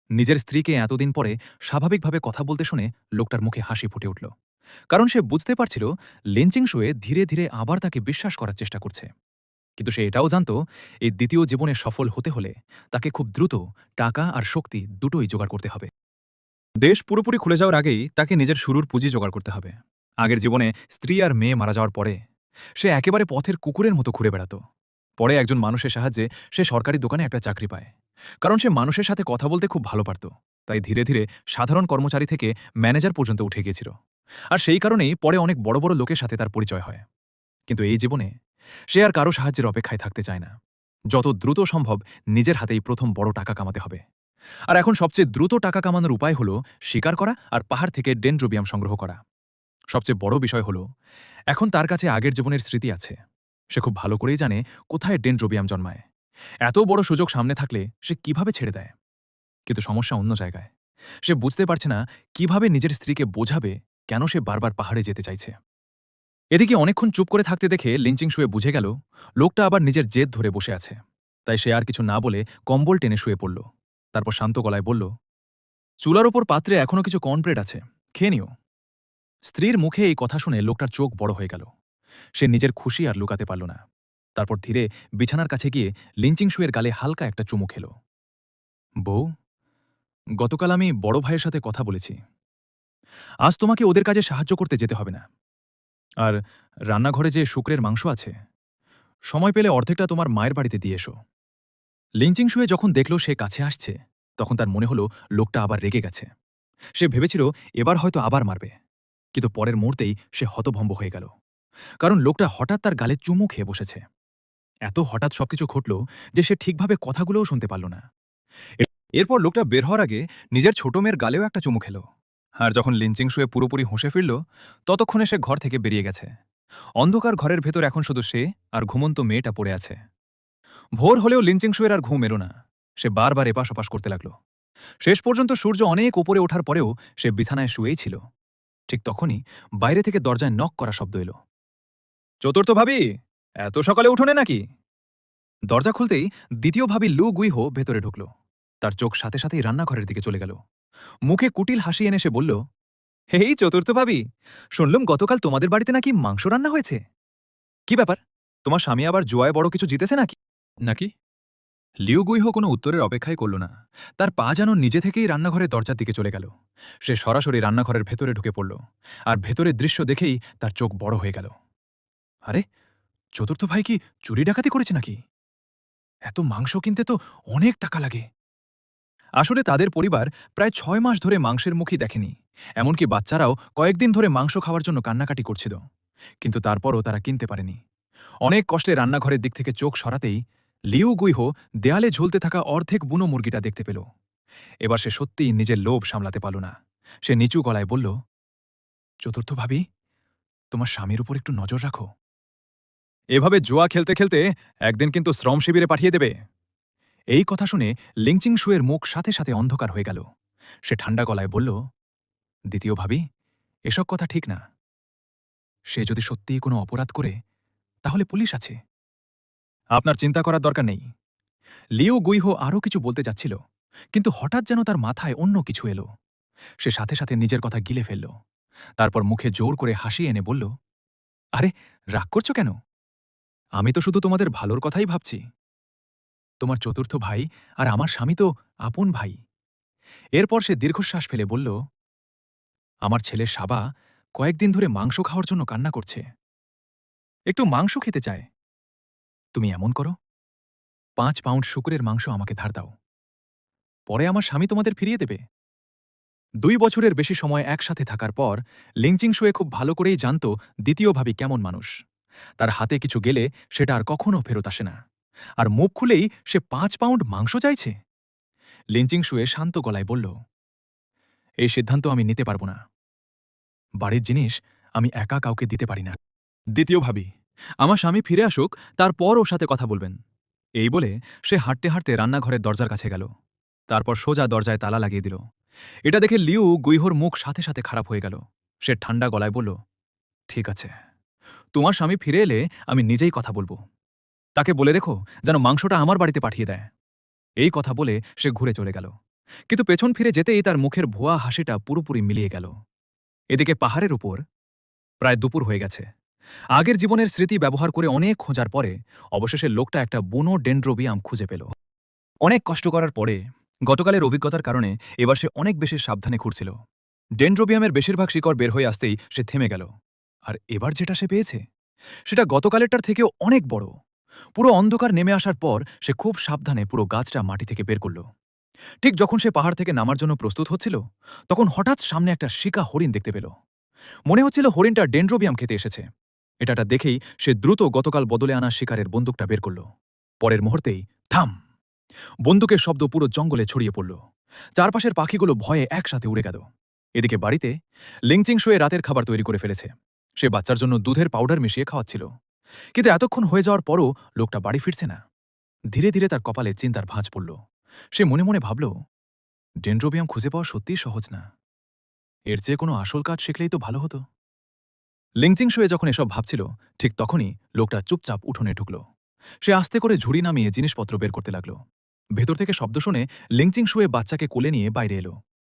নিজের স্ত্রীকে এতদিন পরে স্বাভাবিকভাবে কথা বলতে শুনে লোকটার মুখে হাসি ফুটে উঠল, কারণ সে বুঝতে পারছিল লিংচিং শুয়ে ধীরে ধীরে আবার তাকে বিশ্বাস করার চেষ্টা করছে। কিন্তু সে এটাও জানত, এই দ্বিতীয় জীবনে সফল হতে হলে তাকে খুব দ্রুত টাকা আর শক্তি দুটোই জোগাড় করতে হবে। দেশ পুরোপুরি খুলে যাওয়ার আগেই তাকে নিজের শুরুর পুঁজি জোগাড় করতে হবে। আগের জীবনে স্ত্রী আর মেয়ে মারা যাওয়ার পরে সে একেবারে পথের কুকুরের মতো ঘুরে বেড়াত। পরে একজন মানুষের সাহায্যে সে সরকারি দোকানে একটা চাকরি পায়। কারণ সে মানুষের সাথে কথা বলতে খুব ভালো পারত, তাই ধীরে ধীরে সাধারণ কর্মচারী থেকে ম্যানেজার পর্যন্ত উঠে গিয়েছিল। আর সেই কারণেই পরে অনেক বড় বড় লোকের সাথে তার পরিচয় হয়। কিন্তু এই জীবনে সে আর কারো সাহায্যের অপেক্ষায় থাকতে চায় না। যত দ্রুত সম্ভব নিজের হাতেই প্রথম বড় টাকা কামাতে হবে। আর এখন সবচেয়ে দ্রুত টাকা কামানোর উপায় হল শিকার করা আর পাহাড় থেকে ডেনড্রোবিয়াম সংগ্রহ করা। সবচেয়ে বড় বিষয় হল এখন তার কাছে আগের জীবনের স্মৃতি আছে। সে খুব ভালো করেই জানে কোথায় ডেনড্রোবিয়াম জন্মায়। এত বড় সুযোগ সামনে থাকলে সে কিভাবে ছেড়ে দেয়? কিন্তু সমস্যা অন্য জায়গায়। সে বুঝতে পারছে না কিভাবে নিজের স্ত্রীকে বোঝাবে কেন সে বারবার পাহাড়ে যেতে চাইছে। এদিকে অনেকক্ষণ চুপ করে থাকতে দেখে লিংচিং শুয়ে বুঝে গেল লোকটা আবার নিজের জেদ ধরে বসে আছে। তাই সে আর কিছু না বলে কম্বল টেনে শুয়ে পড়ল। তারপর শান্ত গলায় বলল, চুলার ওপর পাত্রে এখনো কিছু কর্নব্রেড আছে, খেয়ে নিও। স্ত্রীর মুখে এই কথা শুনে লোকটার চোখ বড় হয়ে গেল। সে নিজের খুশি আর লুকাতে পারল না। তারপর ধীরে বিছানার কাছে গিয়ে লিংচিং শুয়ের গালে হালকা একটা চুমু খেল। বউ, গতকাল আমি বড় ভাইয়ের সাথে কথা বলেছি। আজ তোমাকে ওদের কাজে সাহায্য করতে যেতে হবে না। আর রান্নাঘরে যে শুকরের মাংস আছে, সময় পেলে অর্ধেকটা তোমার মায়ের বাড়িতে দিয়ে এসো। লিংচিং শুয়ে যখন দেখল সে কাছে আসছে, তখন তার মনে হলো লোকটা আবার রেগে গেছে। সে ভেবেছিল এবার হয়তো আবার মারবে। কিন্তু পরের মুহূর্তেই সে হতভম্ব হয়ে গেল, কারণ লোকটা হঠাৎ তার গালে চুমু খেয়ে বসেছে। এত হঠাৎ সবকিছু ঘটল যে সে ঠিকভাবে কথাগুলোও শুনতে পারল না। এরপর লোকটা বের হওয়ার আগে নিজের ছোট মেয়ের গালেও একটা চুমু খেল। আর যখন লিঞ্চিং শুয়ে পুরোপুরি হুঁশে ফিরল, ততক্ষণে সে ঘর থেকে বেরিয়ে গেছে। অন্ধকার ঘরের ভেতর এখন শুধু সে আর ঘুমন্ত মেয়েটা পড়ে আছে। ভোর হলেও লিঞ্চিং শুয়ের আর ঘুম এলো না। সে বারবার এপাশ ওপাশ করতে লাগল। শেষ পর্যন্ত সূর্য অনেক উপরে ওঠার পরেও সে বিছানায় শুয়েই ছিল। ঠিক তখনই বাইরে থেকে দরজায় নক করা শব্দ এলো। চতুর্থ ভাবি, এত সকালে উঠোনে নাকি? দরজা খুলতেই দ্বিতীয় ভাবি লু গুইহো ভেতরে ঢুকল। তার চোখ সাথে সাথেই রান্নাঘরের দিকে চলে গেল। মুখে কুটিল হাসি এনে সে বলল, হেই চতুর্থ ভাবি, শুনলাম গতকাল তোমাদের বাড়িতে নাকি মাংস রান্না হয়েছে। কি ব্যাপার, তোমার স্বামী আবার জুয়ায় বড় কিছু জিতেছে নাকি নাকি লিউ গুইহো কোনো উত্তরের অপেক্ষাই করল না। তার পা যেন নিজে থেকেই রান্নাঘরের দরজার দিকে চলে গেল। সে সরাসরি রান্নাঘরের ভেতরে ঢুকে পড়ল, আর ভেতরের দৃশ্য দেখেই তার চোখ বড় হয়ে গেল। আরে, চতুর্থ ভাই কি চুরি ডাকাতি করেছে নাকি? এত মাংস কিনতে তো অনেক টাকা লাগে। আসলে তাদের পরিবার প্রায় ৬ মাস ধরে মাংসের মুখই দেখেনি। এমনকি বাচ্চারাও কয়েকদিন ধরে মাংস খাওয়ার জন্য কান্নাকাটি করছিল, কিন্তু তারপরও তারা কিনতে পারেনি। অনেক কষ্টে রান্নাঘরের দিক থেকে চোখ সরাতেই লিউ গুইহো দেয়ালে ঝুলতে থাকা অর্ধেক বুনো মুরগিটা দেখতে পেল। এবার সে সত্যিই নিজের লোভ সামলাতে পারল না। সে নিচু গলায় বলল, চতুর্থ ভাবি, তোমার স্বামীর উপর একটু নজর রাখো। এভাবে জুয়া খেলতে খেলতে একদিন কিন্তু শ্রম শিবিরে পাঠিয়ে দেবে। এই কথা শুনে লিংচিং শুয়ের মুখ সাথে সাথে অন্ধকার হয়ে গেল। সে ঠান্ডা গলায় বলল, দ্বিতীয় ভাবি, এসব কথা ঠিক না। সে যদি সত্যিই কোনো অপরাধ করে, তাহলে পুলিশ আছে। আপনার চিন্তা করার দরকার নেই। লিও গুইহো আরও কিছু বলতে যাচ্ছিল, কিন্তু হঠাৎ যেন তার মাথায় অন্য কিছু এলো। সে সাথে সাথে নিজের কথা গিলে ফেলল। তারপর মুখে জোর করে হাসি এনে বলল, আরে, রাগ করছো কেন? আমি তো শুধু তোমাদের ভালোর কথাই ভাবছি। তোমার চতুর্থ ভাই আর আমার স্বামী তো আপন ভাই। এরপর সে দীর্ঘশ্বাস ফেলে বলল, আমার ছেলে সাবা কয়েকদিন ধরে মাংস খাওয়ার জন্য কান্না করছে। একটু মাংস খেতে চায়। তুমি এমন করো, ৫ পাউন্ড শূকরের মাংস আমাকে ধার দাও। পরে আমার স্বামী তোমাদের ফিরিয়ে দেবে। ২ বছরের বেশি সময় একসাথে থাকার পর লিংচিং শুয়ে খুব ভালো করেই জানত দ্বিতীয় ভাবি কেমন মানুষ। তার হাতে কিছু গেলে সেটা আর কখনও ফেরত আসে না। আর মুখ খুলেই সে ৫ পাউন্ড মাংস চাইছে। লিংচিং শুয়ে শান্ত গলায় বলল, এই সিদ্ধান্ত আমি নিতে পারব না। বাড়ির জিনিস আমি একা কাউকে দিতে পারি না। দ্বিতীয় ভাবি, আমার স্বামী ফিরে আসুক, তারপর ওর সাথে কথা বলবেন। এই বলে সে হাঁটতে হাঁটতে রান্নাঘরের দরজার কাছে গেল। তারপর সোজা দরজায় তালা লাগিয়ে দিল। এটা দেখে লিউ গুইহোর মুখ সাথে সাথে খারাপ হয়ে গেল। সে ঠান্ডা গলায় বলল, ঠিক আছে, তোমার স্বামী ফিরে এলে আমি নিজেই কথা বলবো। তাকে বলে রেখো যেন মাংসটা আমার বাড়িতে পাঠিয়ে দেয়। এই কথা বলে সে ঘুরে চলে গেল। কিন্তু পেছন ফিরে যেতেই তার মুখের ভুয়া হাসিটা পুরোপুরি মিলিয়ে গেল। এদিকে পাহাড়ের উপর প্রায় দুপুর হয়ে গেছে। আগের জীবনের স্মৃতি ব্যবহার করে অনেক খোঁজার পরে অবশেষে লোকটা একটা বুনো ডেন্ড্রোবিয়াম খুঁজে পেল। অনেক কষ্ট করার পরে গতকালের অভিজ্ঞতার কারণে এবার সে অনেক বেশি সাবধানে ঘুরছিল। ডেন্ড্রোবিয়ামের বেশিরভাগ শিকড় বের হয়ে আসতেই সে থেমে গেল। আর এবার যেটা সে পেয়েছে সেটা গতকালেরটার থেকেও অনেক বড়। পুরো অন্ধকার নেমে আসার পর সে খুব সাবধানে পুরো গাছটা মাটি থেকে বের করল। ঠিক যখন সে পাহাড় থেকে নামার জন্য প্রস্তুত হচ্ছিল, তখন হঠাৎ সামনে একটা শিকা হরিণ দেখতে পেল। মনে হচ্ছিল হরিণটা ডেন্ড্রোবিয়াম খেতে এসেছে। এটাটা দেখেই সে দ্রুত গতকাল বদলে আনা শিকারের বন্দুকটা বের করল। পরের মুহূর্তেই থাম! বন্দুকের শব্দ পুরো জঙ্গলে ছড়িয়ে পড়ল। চারপাশের পাখিগুলো ভয়ে একসাথে উড়ে গেল। এদিকে বাড়িতে লিংচিং শুয়ে রাতের খাবার তৈরি করে ফেলেছে। সে বাচ্চার জন্য দুধের পাউডার মিশিয়ে খাওয়াচ্ছিল। কিন্তু এতক্ষণ হয়ে যাওয়ার পরও লোকটা বাড়ি ফিরছে না। ধীরে ধীরে তার কপালে চিন্তার ভাঁজ পড়ল। সে মনে মনে ভাবল, ডেন্ড্রোবিয়াম খুঁজে পাওয়া সত্যিই সহজ না। এর চেয়ে কোনো আসল কাজ শিখলেই তো ভালো হতো। লিংচিং শুয়ে যখন এসব ভাবছিল, ঠিক তখনই লোকটা চুপচাপ উঠোনে ঢুকল। সে আস্তে করে ঝুড়ি নামিয়ে জিনিসপত্র বের করতে লাগল। ভেতর থেকে শব্দ শুনে লিংচিং শুয়ে বাচ্চাকে কোলে নিয়ে বাইরে এলো।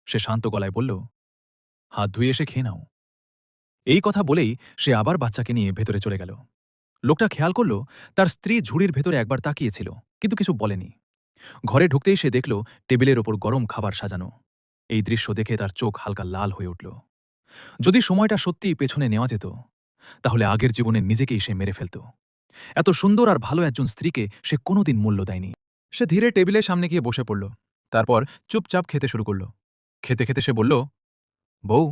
সে শান্ত গলায় বলল, হাত ধুয়ে এসে খেয়ে নাও। এই কথা বলেই সে আবার বাচ্চাকে নিয়ে ভেতরে চলে গেল। লোকটা খেয়াল করল তার স্ত্রী ঝুড়ির ভেতরে একবার তাকিয়েছিল, কিন্তু কিছু বলেনি। ঘরে ঢুকতেই সে দেখল টেবিলের ওপর গরম খাবার সাজানো। এই দৃশ্য দেখে তার চোখ হালকা লাল হয়ে উঠল। যদি সময়টা সত্যিই পেছনে নেওয়া যেত, তাহলে আগের জীবনে নিজেকেই সে মেরে ফেলত। এত সুন্দর আর ভালো একজন স্ত্রীকে সে কোনোদিন মূল্য দেয়নি। সে ধীরে টেবিলের সামনে গিয়ে বসে পড়ল। তারপর চুপচাপ খেতে শুরু করল। খেতে খেতে সে বলল, বউ,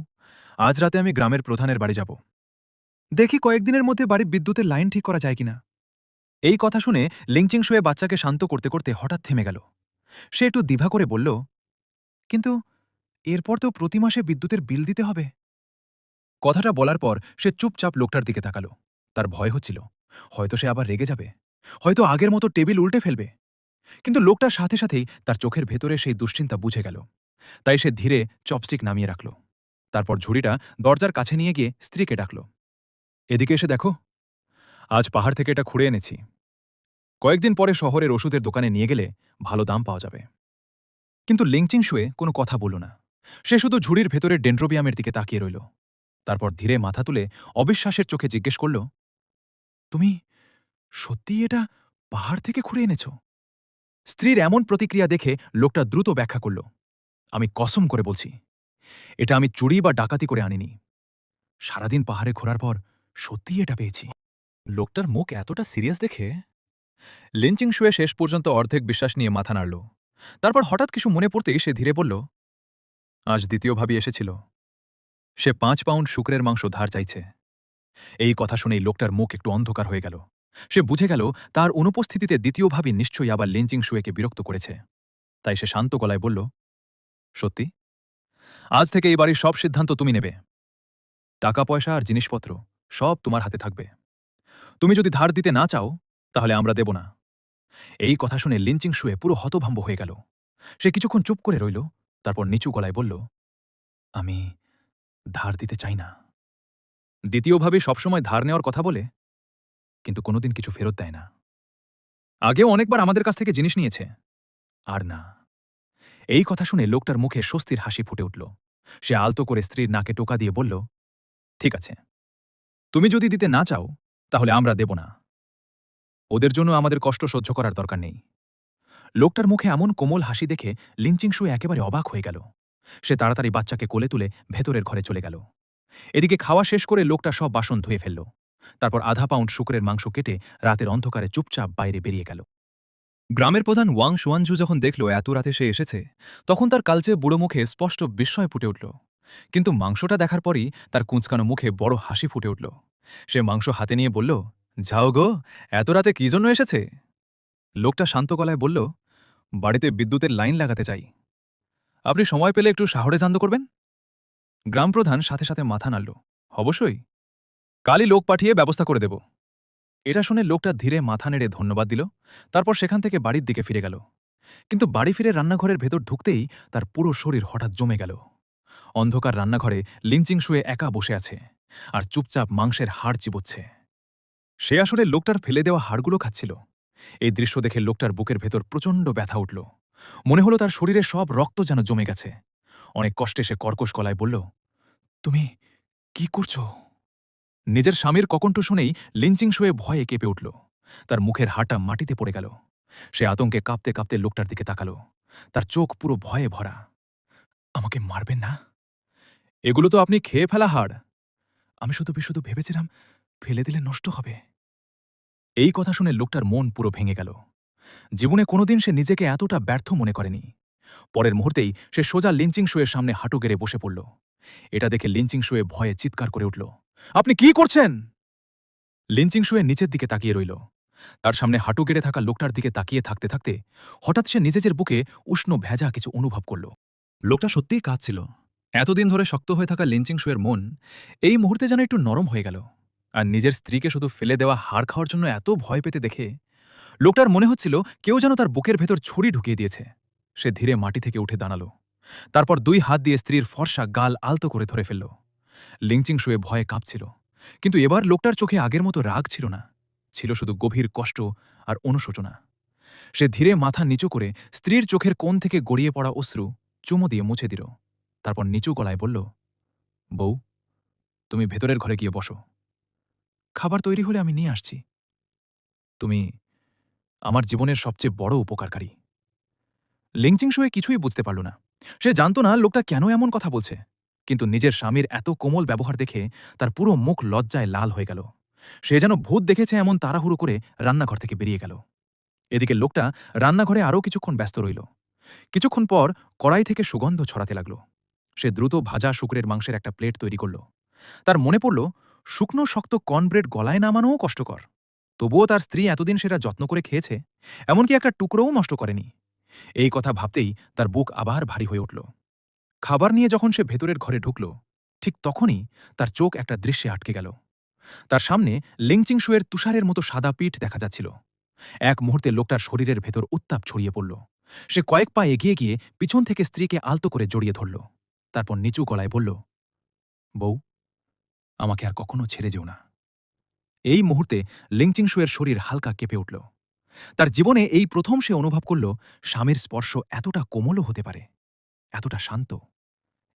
আজ রাতে আমি গ্রামের প্রধানের বাড়ি যাব। দেখি কয়েকদিনের মধ্যে বাড়ির বিদ্যুতের লাইন ঠিক করা যায় কিনা। এই কথা শুনে লিংচিং শুয়ে বাচ্চাকে শান্ত করতে করতে হঠাৎ থেমে গেল। সে একটু দ্বিধা করে বলল, কিন্তু এরপর তো প্রতি মাসে বিদ্যুতের বিল দিতে হবে। কথাটা বলার পর সে চুপচাপ লোকটার দিকে তাকালো। তার ভয় হচ্ছিল, হয়তো সে আবার রেগে যাবে, হয়তো আগের মতো টেবিল উল্টে ফেলবে। কিন্তু লোকটার সাথে সাথেই তার চোখের ভেতরে সেই দুশ্চিন্তা বুঝে গেল। তাই সে ধীরে চপস্টিক নামিয়ে রাখল। তারপর ঝুড়িটা দরজার কাছে নিয়ে গিয়ে স্ত্রীকে ডাকল, এদিকে এসে দেখো, আজ পাহাড় থেকে এটা খুঁড়ে এনেছি। কয়েকদিন পরে শহরের ওষুধের দোকানে নিয়ে গেলে ভালো দাম পাওয়া যাবে। কিন্তু লিংচিং শুয়ে কোনো কথা বলল না। সে শুধু ঝুড়ির ভেতরে ডেন্ড্রোবিয়ামের দিকে তাকিয়ে রইল। তারপর ধীরে মাথা তুলে অবিশ্বাসের চোখে জিজ্ঞেস করল, তুমি সত্যিই এটা পাহাড় থেকে খুঁড়ে এনেছ? স্ত্রীর এমন প্রতিক্রিয়া দেখে লোকটা দ্রুত ব্যাখ্যা করল, আমি কসম করে বলছি, এটা আমি চুরি বা ডাকাতি করে আনিনি। সারাদিন পাহাড়ে ঘোরার পর সত্যিই এটা পেয়েছি। লোকটার মুখ এতটা সিরিয়াস দেখে লিঞ্চিং শুয়ে শেষ পর্যন্ত অর্ধেক বিশ্বাস নিয়ে মাথা নাড়ল। তারপর হঠাৎ কিছু মনে পড়তেই সে ধীরে বলল, আজ দ্বিতীয় ভাবি এসেছিল। সে 5 পাউন্ড শুকরের মাংস ধার চাইছে। এই কথা শুনেই লোকটার মুখ একটু অন্ধকার হয়ে গেল। সে বুঝে গেল তার অনুপস্থিতিতে দ্বিতীয় ভাবি নিশ্চয়ই আবার লিঞ্চিং শুয়েকে বিরক্ত করেছে। তাই সে শান্ত গলায় বলল, সত্যি? আজ থেকে এই বাড়ির সব সিদ্ধান্ত তুমি নেবে। টাকা পয়সা আর জিনিসপত্র সব তোমার হাতে থাকবে। তুমি যদি ধার দিতে না চাও তাহলে আমরা দেব না। এই কথা শুনে লিঞ্চিং শুয়ে পুরো হতভম্ব হয়ে গেল। সে কিছুক্ষণ চুপ করে রইল, তারপর নিচু গলায় বলল, আমি ধার দিতে চাই না। দ্বিতীয়ভাবে সবসময় ধার নেওয়ার কথা বলে, কিন্তু কোনোদিন কিছু ফেরত দেয় না। আগেও অনেকবার আমাদের কাছ থেকে জিনিস নিয়েছে, আর না। এই কথা শুনে লোকটার মুখে স্বস্তির হাসি ফুটে উঠল। সে আলতো করে স্ত্রীর নাকে টোকা দিয়ে বলল, ঠিক আছে, তুমি যদি দিতে না চাও তাহলে আমরা দেব না। ওদের জন্য আমাদের কষ্ট সহ্য করার দরকার নেই। লোকটার মুখে এমন কোমল হাসি দেখে লিঞ্চিং শুয়ে একেবারে অবাক হয়ে গেল। সে তাড়াতাড়ি বাচ্চাকে কোলে তুলে ভেতরের ঘরে চলে গেল। এদিকে খাওয়া শেষ করে লোকটা সব বাসন ধুয়ে ফেলল। তারপর আধা পাউন্ড শুকরের মাংস কেটে রাতের অন্ধকারে চুপচাপ বাইরে বেরিয়ে গেল। গ্রামের প্রধান ওয়াং শুয়ানঝু যখন দেখল এত রাতে সে এসেছে, তখন তার কালচে বুড়ো মুখে স্পষ্ট বিস্ময় ফুটে উঠল। কিন্তু মাংসটা দেখার পরই তার কুঁচকানো মুখে বড় হাসি ফুটে উঠল। সে মাংস হাতে নিয়ে বলল, যাও গো, এত রাতে কি জন্য এসেছে? লোকটা শান্ত গলায় বলল, বাড়িতে বিদ্যুতের লাইন লাগাতে চাই। আপনি সময় পেলে একটু শহরে জানতে করবেন? গ্রামপ্রধান সাথে সাথে মাথা নাড়ল, অবশ্যই, কালই লোক পাঠিয়ে ব্যবস্থা করে দেব। এটা শুনে লোকটা ধীরে মাথা নেড়ে ধন্যবাদ দিল। তারপর সেখান থেকে বাড়ির দিকে ফিরে গেল। কিন্তু বাড়ি ফিরে রান্নাঘরের ভেতর ঢুকতেই তার পুরো শরীর হঠাৎ জমে গেল। অন্ধকার রান্নাঘরে লিঞ্চিং শুয়ে একা বসে আছে আর চুপচাপ মাংসের হাড় চিবোচ্ছে। সে আসলে লোকটার ফেলে দেওয়া হাড়গুলো খাচ্ছিল। এই দৃশ্য দেখে লোকটার বুকের ভেতর প্রচণ্ড ব্যথা উঠল। মনে হলো তার শরীরে সব রক্ত যেন জমে গেছে। অনেক কষ্টে সে কর্কশ গলায় বলল, তুমি কি করছো? নিজের স্বামীর ককণ্ঠ শুনেই লিঞ্চিং শুয়ে ভয়ে কেঁপে উঠল। তার মুখের হাড়টা মাটিতে পড়ে গেল। সে আতঙ্কে কাঁপতে কাঁপতে লোকটার দিকে তাকালো। তার চোখ পুরো ভয়ে ভরা। আমাকে মারবেন না? এগুলো তো আপনি খেয়ে ফেলা হাড়। আমি শুধু বিশুধু ভেবেছিলাম ফেলে দিলে নষ্ট হবে। এই কথা শুনে লোকটার মন পুরো ভেঙে গেল। জীবনে কোনোদিন সে নিজেকে এতটা ব্যর্থ মনে করেনি। পরের মুহূর্তেই সে সোজা লিঞ্চিং শুয়ের সামনে হাঁটু গেড়ে বসে পড়ল। এটা দেখে লিঞ্চিং শুয়ে ভয়ে চিৎকার করে উঠল, আপনি কি করছেন? লিঞ্চিং শুয়ে নিচের দিকে তাকিয়ে রইল। তার সামনে হাঁটু গেড়ে থাকা লোকটার দিকে তাকিয়ে থাকতে থাকতে হঠাৎ সে নিজের বুকে উষ্ণ ভেজা কিছু অনুভব করল। লোকটা সত্যিই কাঁদছিল। এতদিন ধরে শক্ত হয়ে থাকা লিঞ্চিং শুয়ের মন এই মুহূর্তে যেন একটু নরম হয়ে গেল। আর নিজের স্ত্রীকে শুধু ফেলে দেওয়া হাড় খাওয়ার জন্য এত ভয় পেতে দেখে লোকটার মনে হচ্ছিল কেউ যেন তার বুকের ভেতর ছুরি ঢুকিয়ে দিয়েছে। সে ধীরে মাটি থেকে উঠে দাঁড়ালো। তারপর 2 হাত দিয়ে স্ত্রীর ফর্সা গাল আলতো করে ধরে ফেলল। লিঞ্চিং শুয়ে ভয়ে কাঁপছিল, কিন্তু এবার লোকটার চোখে আগের মতো রাগ ছিল না, ছিল শুধু গভীর কষ্ট আর অনুশোচনা। সে ধীরে মাথা নিচু করে স্ত্রীর চোখের কোণ থেকে গড়িয়ে পড়া অশ্রু চুমো দিয়ে মুছে দিল। তারপর নিচু গলায় বলল, বউ, তুমি ভেতরের ঘরে গিয়ে বসো। খাবার তৈরি হলে আমি নিয়ে আসছি। তুমি আমার জীবনের সবচেয়ে বড় উপকারকারী। লিংচিং শুয়ে কিছুই বুঝতে পারল না। সে জানত না লোকটা কেন এমন কথা বলছে, কিন্তু নিজের স্বামীর এত কোমল ব্যবহার দেখে তার পুরো মুখ লজ্জায় লাল হয়ে গেল। সে যেন ভূত দেখেছে এমন তাড়াহুড়ো করে রান্নাঘর থেকে বেরিয়ে গেল। এদিকে লোকটা রান্নাঘরে আরও কিছুক্ষণ ব্যস্ত রইল। কিছুক্ষণ পর কড়াই থেকে সুগন্ধ ছড়াতে লাগল। সে দ্রুত ভাজা শুকরের মাংসের একটা প্লেট তৈরি করল। তার মনে পড়ল শুকনো শক্ত কর্নব্রেড গলায় নামানোও কষ্টকর। তবুও তার স্ত্রী এতদিন সেটা যত্ন করে খেয়েছে, এমনকি একটা টুকরোও নষ্ট করেনি। এই কথা ভাবতেই তার বুক আবার ভারী হয়ে উঠল। খাবার নিয়ে যখন সে ভেতরের ঘরে ঢুকল, ঠিক তখনই তার চোখ একটা দৃশ্যে আটকে গেল। তার সামনে লিংচিংশুয়ের তুষারের মতো সাদা পিঠ দেখা যাচ্ছিল। এক মুহূর্তে লোকটার শরীরের ভেতর উত্তাপ ছড়িয়ে পড়ল। সে কয়েক পা এগিয়ে গিয়ে পিছন থেকে স্ত্রীকে আলতো করে জড়িয়ে ধরল। তারপর নিচু গলায় বলল, বউ, আমাকে আর কখনো ছেড়ে যেও না। এই মুহূর্তে লিংচিংশুয়ের শরীর হালকা কেঁপে উঠল। তার জীবনে এই প্রথম সে অনুভব করল স্বামীর স্পর্শ এতটা কোমলও হতে পারে, এতটা শান্ত,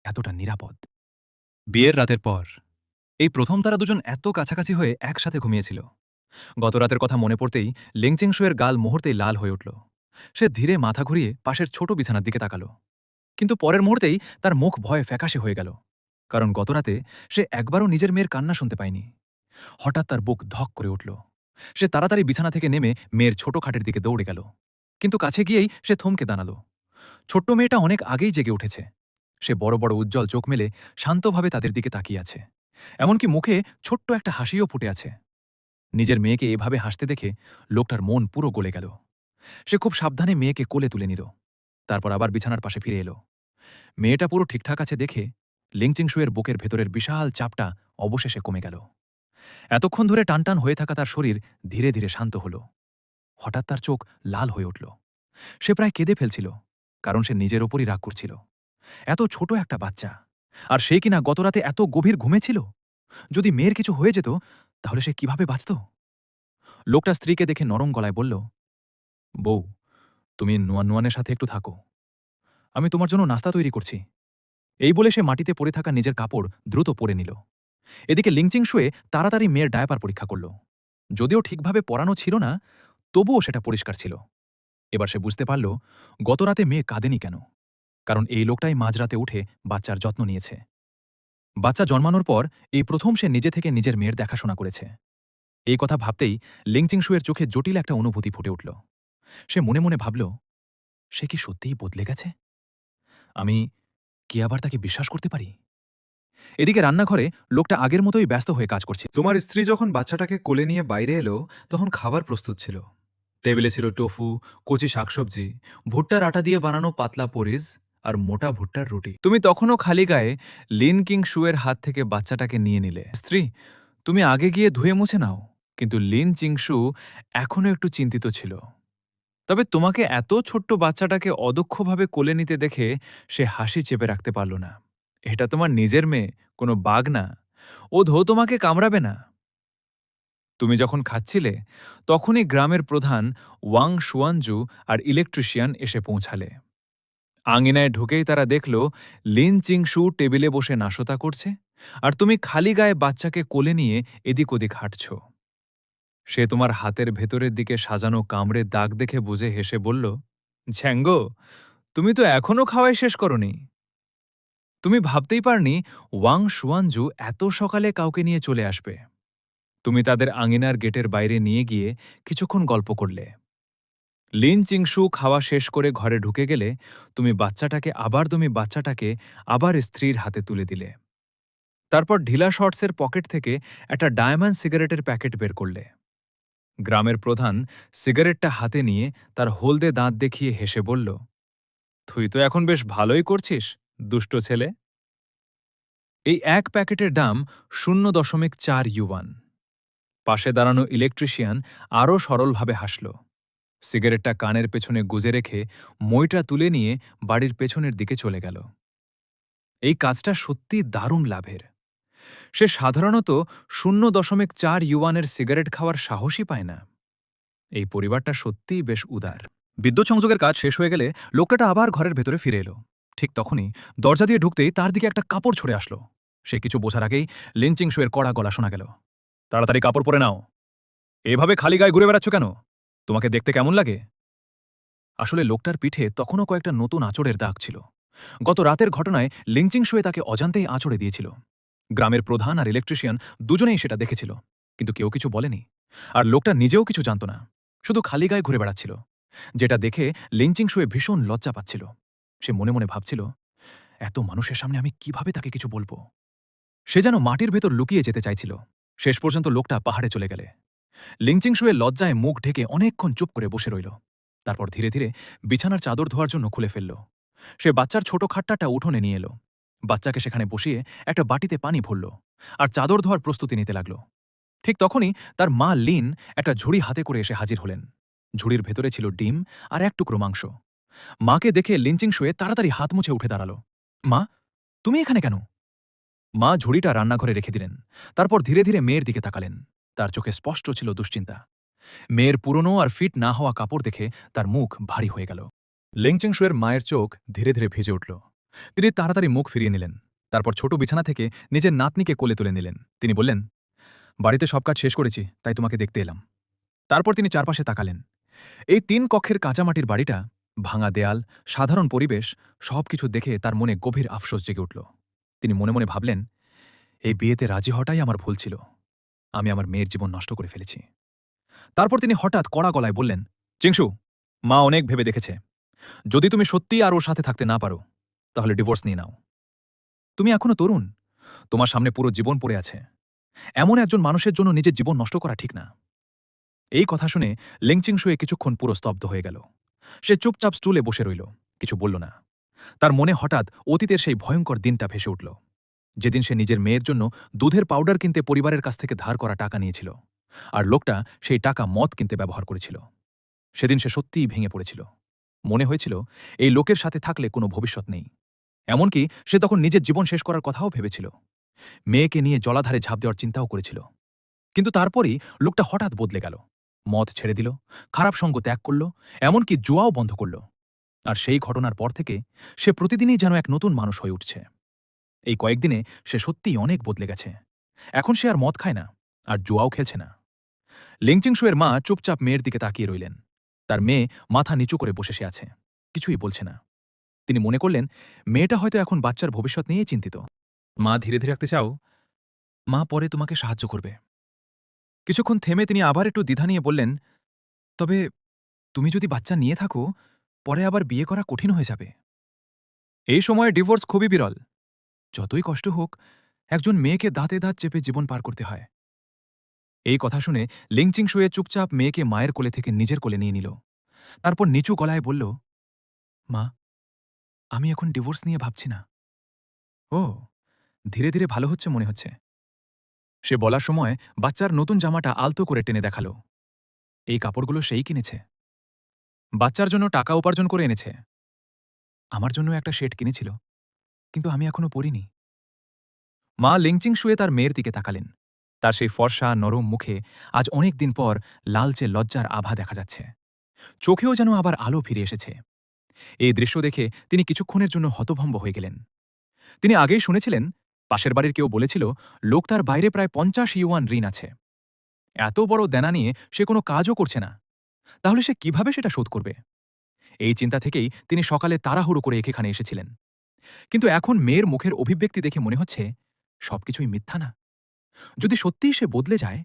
এতটা নিরাপদ। বিয়ের রাতের পর এই প্রথম তারা দুজন এত কাছাকাছি হয়ে একসাথে ঘুমিয়েছিল। গত রাতের কথা মনে পড়তেই লিংচিংশুয়ের গাল মুহূর্তেই লাল হয়ে উঠল। সে ধীরে মাথা ঘুরিয়ে পাশের ছোট বিছানার দিকে তাকাল। কিন্তু পরের মুহূর্তেই তার মুখ ভয়ে ফ্যাকাশে হয়ে গেল, কারণ গতরাতে সে একবারও নিজের মেয়ের কান্না শুনতে পায়নি। হঠাৎ তার বুক ধক করে উঠল। সে তাড়াতাড়ি বিছানা থেকে নেমে মেয়ের ছোট খাটের দিকে দৌড়ে গেল। কিন্তু কাছে গিয়েই সে থমকে দাঁড়াল। ছোট্ট মেয়েটা অনেক আগেই জেগে উঠেছে। সে বড় বড় উজ্জ্বল চোখ মেলে শান্তভাবে তাদের দিকে তাকিয়ে আছে। এমনকি মুখে ছোট্ট একটা হাসিও ফুটে আছে। নিজের মেয়েকে এভাবে হাসতে দেখে লোকটার মন পুরো গলে গেল। সে খুব সাবধানে মেয়েকে কোলে তুলে নিল। তারপর আবার বিছানার পাশে ফিরে এলো। মেয়েটা পুরো ঠিকঠাক আছে দেখে লিংচিংশুয়ের বুকের ভেতরের বিশাল চাপটা অবশেষে কমে গেল। এতক্ষণ ধরে টানটান হয়ে থাকা তার শরীর ধীরে ধীরে শান্ত হল। হঠাৎ তার চোখ লাল হয়ে উঠল। সে প্রায় কেঁদে ফেলছিল, কারণ সে নিজের ওপরই রাগ করছিল। এত ছোট একটা বাচ্চা, আর সে কিনা গতরাতে এত গভীর ঘুমেছিল। যদি মেয়ের কিছু হয়ে যেত, তাহলে সে কিভাবে বাঁচত? লোকটা স্ত্রীকে দেখে নরম গলায় বলল, বউ, তুমি নুয়ানের সাথে একটু থাকো, আমি তোমার জন্য নাস্তা তৈরি করছি। এই বলে সে মাটিতে পড়ে থাকা নিজের কাপড় দ্রুত পরে নিল। এদিকে লিংচিংশুয়ে তাড়াতাড়ি মেয়ের ডায়াপার পরীক্ষা করল। যদিও ঠিকভাবে পরানো ছিল না, তবুও সেটা পরিষ্কার ছিল। এবার সে বুঝতে পারল গতরাতে মেয়ে কাঁদেনি কেন, কারণ এই লোকটাই মাঝরাতে উঠে বাচ্চার যত্ন নিয়েছে। বাচ্চা জন্মানোর পর এই প্রথম সে নিজে থেকে নিজের মেয়ের দেখাশোনা করেছে। এই কথা ভাবতেই লিংচিংশুয়ের চোখে জটিল একটা অনুভূতি ফুটে উঠল। সে মনে মনে ভাবল, সে কি সত্যিই বদলে গেছে? আমি কি আবার তাকে বিশ্বাস করতে পারি? এদিকে রান্নাঘরে লোকটা আগের মতোই ব্যস্ত হয়ে কাজ করছে। তোমার স্ত্রী যখন বাচ্চাটাকে কোলে নিয়ে বাইরে এলো, তখন খাবার প্রস্তুত ছিল। টেবিলে ছিল টোফু, কচি শাকসবজি, ভুট্টার আটা দিয়ে বানানো পাতলা পরিজ আর মোটা ভুট্টার রুটি। তুমি তখনও খালি গায়ে লিন কিং শুয়ের হাত থেকে বাচ্চাটাকে নিয়ে নিলে। স্ত্রী, তুমি আগে গিয়ে ধুয়ে মুছে নাও। কিন্তু লিন চিংশু এখনও একটু চিন্তিত ছিল। তবে তোমাকে এত ছোট্ট বাচ্চাটাকে অদক্ষভাবে কোলে নিতে দেখে সে হাসি চেপে রাখতে পারল না। এটা তোমার নিজের মেয়ে, কোনো বাঘ না। ও তোমাকে কামড়াবে না। তুমি যখন খাচ্ছিলে, তখনই গ্রামের প্রধান ওয়াং শুয়ানজু আর ইলেকট্রিশিয়ান এসে পৌঁছালে। আঙিনায় ঢুকেই তারা দেখল লিন চিংশু টেবিলে বসে নাশতা করছে, আর তুমি খালি গায়ে বাচ্চাকে কোলে নিয়ে এদিক ওদিক হাঁটছ। সে তোমার হাতের ভেতরের দিকে সাজানো কামড়ে দাগ দেখে বুঝে হেসে বলল, ঝ্যাঙ্গো, তুমি তো এখনও খাওয়াই শেষ করনি। তুমি ভাবতেই পারনি ওয়াং শুয়ানজু এত সকালে কাউকে নিয়ে চলে আসবে। তুমি তাদের আঙিনার গেটের বাইরে নিয়ে গিয়ে কিছুক্ষণ গল্প করলে। লিন চিংশু খাওয়া শেষ করে ঘরে ঢুকে গেলে তুমি বাচ্চাটাকে আবার স্ত্রীর হাতে তুলে দিলে। তারপর ঢিলা শর্টসের পকেট থেকে একটা ডায়মন্ড সিগারেটের প্যাকেট বের করলে। গ্রামের প্রধান সিগারেটটা হাতে নিয়ে তার হলদে দাঁত দেখিয়ে হেসে বলল, তুই তো এখন বেশ ভালোই করছিস, দুষ্ট ছেলে। এই এক প্যাকেটের দাম 0.4 ইউয়ান। পাশে দাঁড়ানো ইলেকট্রিশিয়ান আরও সরলভাবে হাসল। সিগারেটটা কানের পেছনে গুজে রেখে মইটা তুলে নিয়ে বাড়ির পেছনের দিকে চলে গেল। এই কাজটা সত্যি দারুণ লাভের। সে সাধারণত 0.4 ইউয়ানের সিগারেট খাওয়ার সাহসই পায় না। এই পরিবারটা সত্যিই বেশ উদার। বিদ্যুৎ সংযোগের কাজ শেষ হয়ে গেলে লোকটা আবার ঘরের ভেতরে ফিরে এলো। ঠিক তখনই দরজা দিয়ে ঢুকতেই তার দিকে একটা কাপড় ছড়ে আসলো। সে কিছু বোঝার আগেই লিনচিংশুয়ের কড়া গলা শোনা গেল, তাড়াতাড়ি কাপড় পরে নাও। এভাবে খালি গায়ে ঘুরে বেড়াচ্ছ কেন? তোমাকে দেখতে কেমন লাগে? আসলে লোকটার পিঠে তখনও কয়েকটা নতুন আঁচড়ের দাগ ছিল। গত রাতের ঘটনায় লিংচিংশুয়ে তাকে অজান্তেই আঁচড়ে দিয়েছিল। গ্রামের প্রধান আর ইলেকট্রিশিয়ান দুজনেই সেটা দেখেছিল, কিন্তু কেউ কিছু বলেনি। আর লোকটা নিজেও কিছু জানত না, শুধু খালি গায়ে ঘুরে বেড়াচ্ছিল। যেটা দেখে লিংচিংশুয়ে ভীষণ লজ্জা পাচ্ছিল। সে মনে মনে ভাবছিল, এত মানুষের সামনে আমি কিভাবে তাকে কিছু বলবো? সে যেন মাটির ভেতর লুকিয়ে যেতে চাইছিল। শেষ পর্যন্ত লোকটা পাহাড়ে চলে গেলে লিংচিং শুয়ে লজ্জায় মুখ ঢেকে অনেকক্ষণ চুপ করে বসে রইল। তারপর ধীরে ধীরে বিছানার চাদর ধোয়ার জন্য খুলে ফেলল। সে বাচ্চার ছোট খাট্টাটা উঠোনে নিয়ে এলো। বাচ্চাকে সেখানে বসিয়ে একটা বাটিতে পানি ভরল আর চাদর ধোয়ার প্রস্তুতি নিতে লাগল। ঠিক তখনই তার মা লিন একটা ঝুড়ি হাতে করে এসে হাজির হলেন। ঝুড়ির ভেতরে ছিল ডিম আর এক টুকরো মাংস। মাকে দেখে লিঞ্চিং শুয়ে তাড়াতাড়ি হাত মুছে উঠে দাঁড়ালো। মা, তুমি এখানে কেন? মা ঝুড়িটা রান্নাঘরে রেখে দিলেন। তারপর ধীরে ধীরে মেয়ের দিকে তাকালেন। তার চোখে স্পষ্ট ছিল দুশ্চিন্তা। মেয়ের পুরনো আর ফিট না হওয়া কাপড় দেখে তার মুখ ভারী হয়ে গেল। লেংচেং শুয়ের মায়ের চোখ ধীরে ধীরে ভিজে উঠল। তিনি তাড়াতাড়ি মুখ ফিরিয়ে নিলেন। তারপর ছোট বিছানা থেকে নিজের নাতনিকে কোলে তুলে নিলেন। তিনি বললেন, বাড়িতে সব কাজ শেষ করেছি, তাই তোমাকে দেখতে এলাম। তারপর তিনি চারপাশে তাকালেন। এই ৩ কক্ষের কাঁচামাটির বাড়িটা, ভাঙা দেয়াল, সাধারণ পরিবেশ, সবকিছু দেখে তার মনে গভীর আফসোস জেগে উঠল। তিনি মনে মনে ভাবলেন, এই বিয়েতে রাজি হওয়াটাই আমার ভুল ছিল। আমি আমার মেয়ের জীবন নষ্ট করে ফেলেছি। তারপর তিনি হঠাৎ কড়া গলায় বললেন, চিংশু, মা অনেক ভেবে দেখেছে। যদি তুমি সত্যিই আর ওর সাথে থাকতে না পারো, তাহলে ডিভোর্স নিয়ে নাও। তুমি এখনো তরুণ, তোমার সামনে পুরো জীবন পড়ে আছে। এমন একজন মানুষের জন্য নিজের জীবন নষ্ট করা ঠিক না। এই কথা শুনে লেংচিং শুয়ে কিছুক্ষণ পুরো স্তব্ধ হয়ে গেল। সে চুপচাপ স্টুলে বসে রইল, কিছু বলল না। তার মনে হঠাৎ অতীতের সেই ভয়ঙ্কর দিনটা ভেসে উঠল, যেদিন সে নিজের মেয়ের জন্য দুধের পাউডার কিনতে পরিবারের কাছ থেকে ধার করা টাকা নিয়েছিল, আর লোকটা সেই টাকা মদ কিনতে ব্যবহার করেছিল। সেদিন সে সত্যিই ভেঙে পড়েছিল। মনে হয়েছিল এই লোকের সাথে থাকলে কোনো ভবিষ্যৎ নেই। এমনকি সে তখন নিজের জীবন শেষ করার কথাও ভেবেছিল। মেয়েকে নিয়ে জলাধারে ঝাঁপ দেওয়ার চিন্তাও করেছিল। কিন্তু তারপরই লোকটা হঠাৎ বদলে গেল। মদ ছেড়ে দিল, খারাপ সঙ্গ ত্যাগ করল, এমনকি জুয়াও বন্ধ করল। আর সেই ঘটনার পর থেকে সে প্রতিদিনই যেন এক নতুন মানুষ হয়ে উঠছে। এই কয়েকদিনে সে সত্যিই অনেক বদলে গেছে। এখন সে আর মদ খায় না, আর জুয়াও খেলছে না। লিংচিং শুয়ের মা চুপচাপ মেয়ের দিকে তাকিয়ে রইলেন। তার মেয়ে মাথা নিচু করে বসে সে আছে, কিছুই বলছে না। তিনি মনে করলেন, মেয়েটা হয়তো এখন বাচ্চার ভবিষ্যৎ নিয়েই চিন্তিত। মা, ধীরে ধীরে রাখতে চাও? মা পরে তোমাকে সাহায্য করবে। কিছুক্ষণ থেমে তিনি আবার একটু দ্বিধা নিয়ে বললেন, তবে তুমি যদি বাচ্চা নিয়ে থাকো, পরে আবার বিয়ে করা কঠিন হয়ে যাবে। এই সময়ে ডিভোর্স খুবই বিরল। যতই কষ্ট হোক, একজন মেয়েকে দাঁতে দাঁত চেপে জীবন পার করতে হয়। এই কথা শুনে লিংচিং শুয়ে চুপচাপ মেয়েকে মায়ের কোলে থেকে নিজের কোলে নিয়ে নিল। তারপর নিচু গলায় বলল, মা, আমি এখন ডিভোর্স নিয়ে ভাবছি না। ও, ধীরে ধীরে ভালো হচ্ছে মনে হচ্ছে। সে বলার সময় বাচ্চার নতুন জামাটা আলতো করে টেনে দেখাল। এই কাপড়গুলো সেই কিনেছে। বাচ্চার জন্য টাকা উপার্জন করে এনেছে। আমার জন্য একটা শেড কিনেছিল, কিন্তু আমি এখনো পরিনি। মা লিংচিং শুয়ে তার মেয়ের দিকে তাকালেন। তার সেই ফর্সা নরম মুখে আজ অনেক দিন পর লালচে লজ্জার আভা দেখা যাচ্ছে। চোখেও যেন আবার আলো ফিরে এসেছে। এই দৃশ্য দেখে তিনি কিছুক্ষণের জন্য হতভম্ব হয়ে গেলেন। তিনি আগেই শুনেছিলেন, পাশের বাড়ির কেউ বলেছিল, লোকটার বাইরে প্রায় 50 ইউয়ান ঋণ আছে। এত বড় দেনা নিয়ে সে কোনো কাজও করছে না। তাহলে সে কিভাবে সেটা শোধ করবে? এই চিন্তা থেকেই তিনি সকালে তাড়াহুড়ো করে এখানে এসেছিলেন। কিন্তু এখন মেয়ের মুখের অভিব্যক্তি দেখে মনে হচ্ছে, সবকিছুই মিথ্যা না। যদি সত্যিই সে বদলে যায়,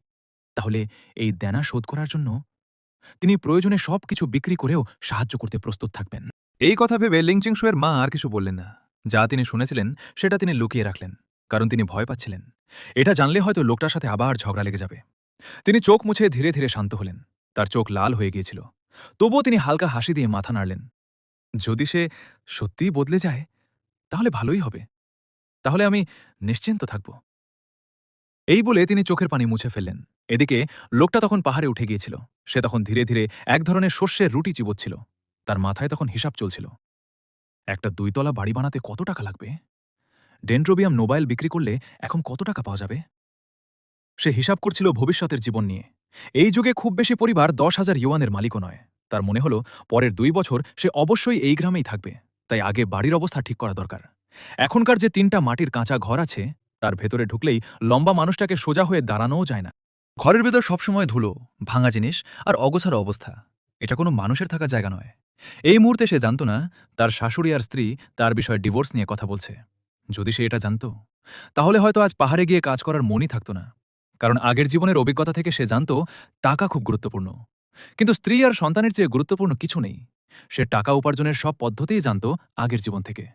তাহলে এই দেনা শোধ করার জন্য তিনি প্রয়োজনে সবকিছু বিক্রি করেও সাহায্য করতে প্রস্তুত থাকবেন। এই কথা ভেবে লিংচিং শুয়ের মা আর কিছু বললেন না। যা তিনি শুনেছিলেন সেটা তিনি লুকিয়ে রাখলেন, কারণ তিনি ভয় পাচ্ছিলেন এটা জানলে হয়তো লোকটার সাথে আবার ঝগড়া লেগে যাবে। তিনি চোখ মুছে ধীরে ধীরে শান্ত হলেন। তার চোখ লাল হয়ে গিয়েছিল, তবুও তিনি হালকা হাসি দিয়ে মাথা নাড়লেন। যদি সে সত্যিই বদলে যায়, তাহলে ভালোই হবে। তাহলে আমি নিশ্চিন্ত থাকব। এই বলে তিনি চোখের পানি মুছে ফেললেন। এদিকে লোকটা তখন পাহাড়ে উঠে গিয়েছিল। সে তখন ধীরে ধীরে এক ধরনের শস্যের রুটি চিবোচ্ছিল। তার মাথায় তখন হিসাব চলছিল, একটা 2 তলা বাড়ি বানাতে কত টাকা লাগবে? ডেনড্রোবিয়াম নোবাইল বিক্রি করলে এখন কত টাকা পাওয়া যাবে? সে হিসাব করছিল ভবিষ্যতের জীবন নিয়ে। এই যুগে খুব বেশি পরিবার 10,000 ইউয়ানের মালিকও নয়। তার মনে হলো, পরের 2 বছর সে অবশ্যই এই গ্রামেই থাকবে। তাই আগে বাড়ির অবস্থা ঠিক করা দরকার। এখনকার যে 3টা মাটির কাঁচা ঘর আছে, তার ভেতরে ঢুকলেই লম্বা মানুষটাকে সোজা হয়ে দাঁড়ানোও যায় না। ঘরের ভেতর সবসময় ধুলো, ভাঙা জিনিস আর অগোছালো অবস্থা। এটা কোনো মানুষের থাকা জায়গা নয়। এই মুহূর্তে সে জানত না, তার শাশুড়ি আর স্ত্রী তার বিষয়ে ডিভোর্স নিয়ে কথা বলছে। যদি সে এটা জানত, তাহলে হয়তো আজ পাহাড়ে গিয়ে কাজ করার মনই থাকত না। কারণ আগের জীবনের অভিজ্ঞতা থেকে সে জানত, টাকা খুব গুরুত্বপূর্ণ। কিন্তু স্ত্রী আর সন্তানের চেয়ে গুরুত্বপূর্ণ কিছু নেই। সে টাকা উপার্জনের সব পদ্ধতিই জানত আগের জীবন থেকে।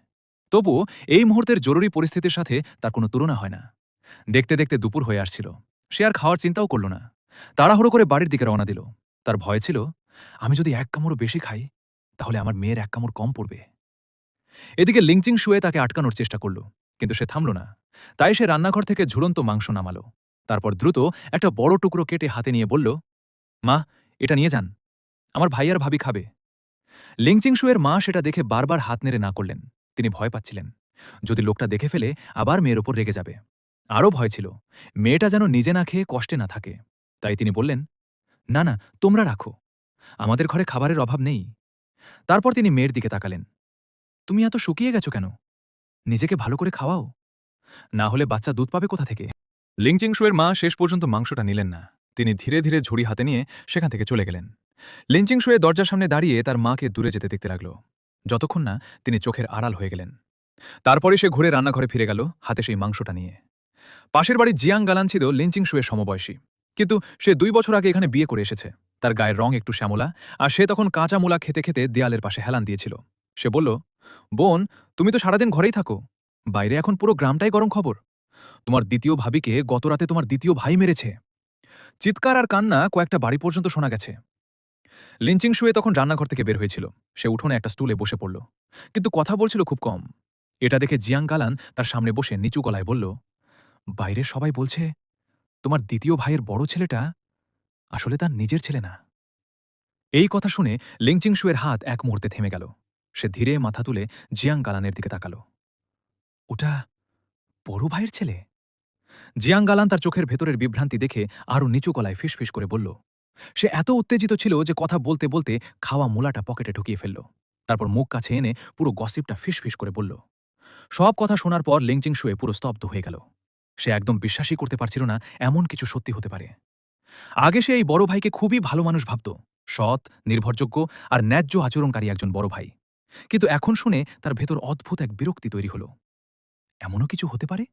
তবুও এই মুহূর্তের জরুরি পরিস্থিতির সাথে তার কোনো তুলনা হয় না। দেখতে দেখতে দুপুর হয়ে আসছিল। সে আর খাওয়ার চিন্তাও করল না। তাড়াহুড়ো করে বাড়ির দিকে রওনা দিল। তার ভয় ছিল, আমি যদি এক কামড়ও বেশি খাই, তাহলে আমার মেয়ের এক কামড় কম পড়বে। এদিকে লিংচিং শুয়ে তাকে আটকানোর চেষ্টা করল, কিন্তু সে থামল না। তাই সে রান্নাঘর থেকে ঝুলন্ত মাংস নামালো। তারপর দ্রুত একটা বড় টুকরো কেটে হাতে নিয়ে বলল, মা, এটা নিয়ে যান, আমার ভাই আর ভাবি খাবে। লিংচিং শুয়ের মা সেটা দেখে বারবার হাত নেড়ে না করলেন। তিনি ভয় পাচ্ছিলেন, যদি লোকটা দেখে ফেলে আবার মেয়ের ওপর রেগে যাবে। আরও ভয় ছিল, মেয়েটা যেন নিজে না খেয়ে কষ্টে না থাকে। তাই তিনি বললেন, না না, তোমরা রাখো, আমাদের ঘরে খাবারের অভাব নেই। তারপর তিনি মেয়ের দিকে তাকালেন, তুমি এত শুকিয়ে গেছো কেন? নিজেকে ভালো করে খাওয়াও, না হলে বাচ্চা দুধ পাবে কোথা থেকে? লিংচিং শুয়ের মা শেষ পর্যন্ত মাংসটা নিলেন না। তিনি ধীরে ধীরে ঝুড়ি হাতে নিয়ে সেখান থেকে চলে গেলেন। লিংচিং শুয়ে দরজার সামনে দাঁড়িয়ে তার মাকে দূরে যেতে দেখতে লাগল, যতক্ষণ না তিনি চোখের আড়াল হয়ে গেলেন। তারপরে সে ঘুরে রান্নাঘরে ফিরে গেল, হাতে সেই মাংসটা নিয়ে। পাশের বাড়ির জিয়াং গালান ছিল লিংচিং শুয়ের সমবয়সী, কিন্তু সে 2 বছর আগে এখানে বিয়ে করে এসেছে। তার গায়ের রং একটু শ্যামলা, আর সে তখন কাঁচা মূলা খেতে খেতে দেয়ালের পাশে হেলান দিয়েছিল। সে বলল, বোন, তুমি তো সারাদিন ঘরেই থাকো, বাইরে এখন পুরো গ্রামটাই গরম খবর। তোমার দ্বিতীয় ভাবিকে গতরাতে তোমার দ্বিতীয় ভাই মেরেছে। চিৎকার আর কান্না কয়েকটা বাড়ি পর্যন্ত শোনা গেছে। লিঞ্চিং শুয়ে তখন রান্নাঘর থেকে বের হয়েছিল। সে উঠোনে একটা স্টুলে বসে পড়ল, কিন্তু কথা বলছিল খুব কম। এটা দেখে জিয়াং গালান তার সামনে বসে নিচু গলায় বলল, বাইরে সবাই বলছে তোমার দ্বিতীয় ভাইয়ের বড় ছেলেটা আসলে তার নিজের ছেলে না। এই কথা শুনে লিংচিং শুয়ের হাত এক মুহূর্তে থেমে গেল। সে ধীরে মাথা তুলে জিয়াং গালানের দিকে তাকাল। ওটা বড় ভাইয়ের ছেলে? জিয়াং গালান তার চোখের ভেতরের বিভ্রান্তি দেখে আরও নিচু গলায় ফিসফিস করে বলল। সে এত উত্তেজিত ছিল যে কথা বলতে বলতে খাওয়া মূলাটা পকেটে ঢুকিয়ে ফেলল। তারপর মুখ কাছে এনে পুরো গসিপটা ফিসফিস করে বলল। সব কথা শোনার পর লিংচিং শুয়ে পুরো স্তব্ধ হয়ে গেল। সে একদম বিশ্বাসই করতে পারছিল না এমন কিছু সত্যি হতে পারে। আগে সে এই বড় ভাইকে খুবই ভালো মানুষ ভাবত, সৎ, নির্ভরযোগ্য আর ন্যায্য আচরণকারী একজন বড় ভাই। কিন্তু এখন শুনে তার ভেতর অদ্ভুত এক বিরক্তি তৈরি হল। এমনও কিছু হতে পারে?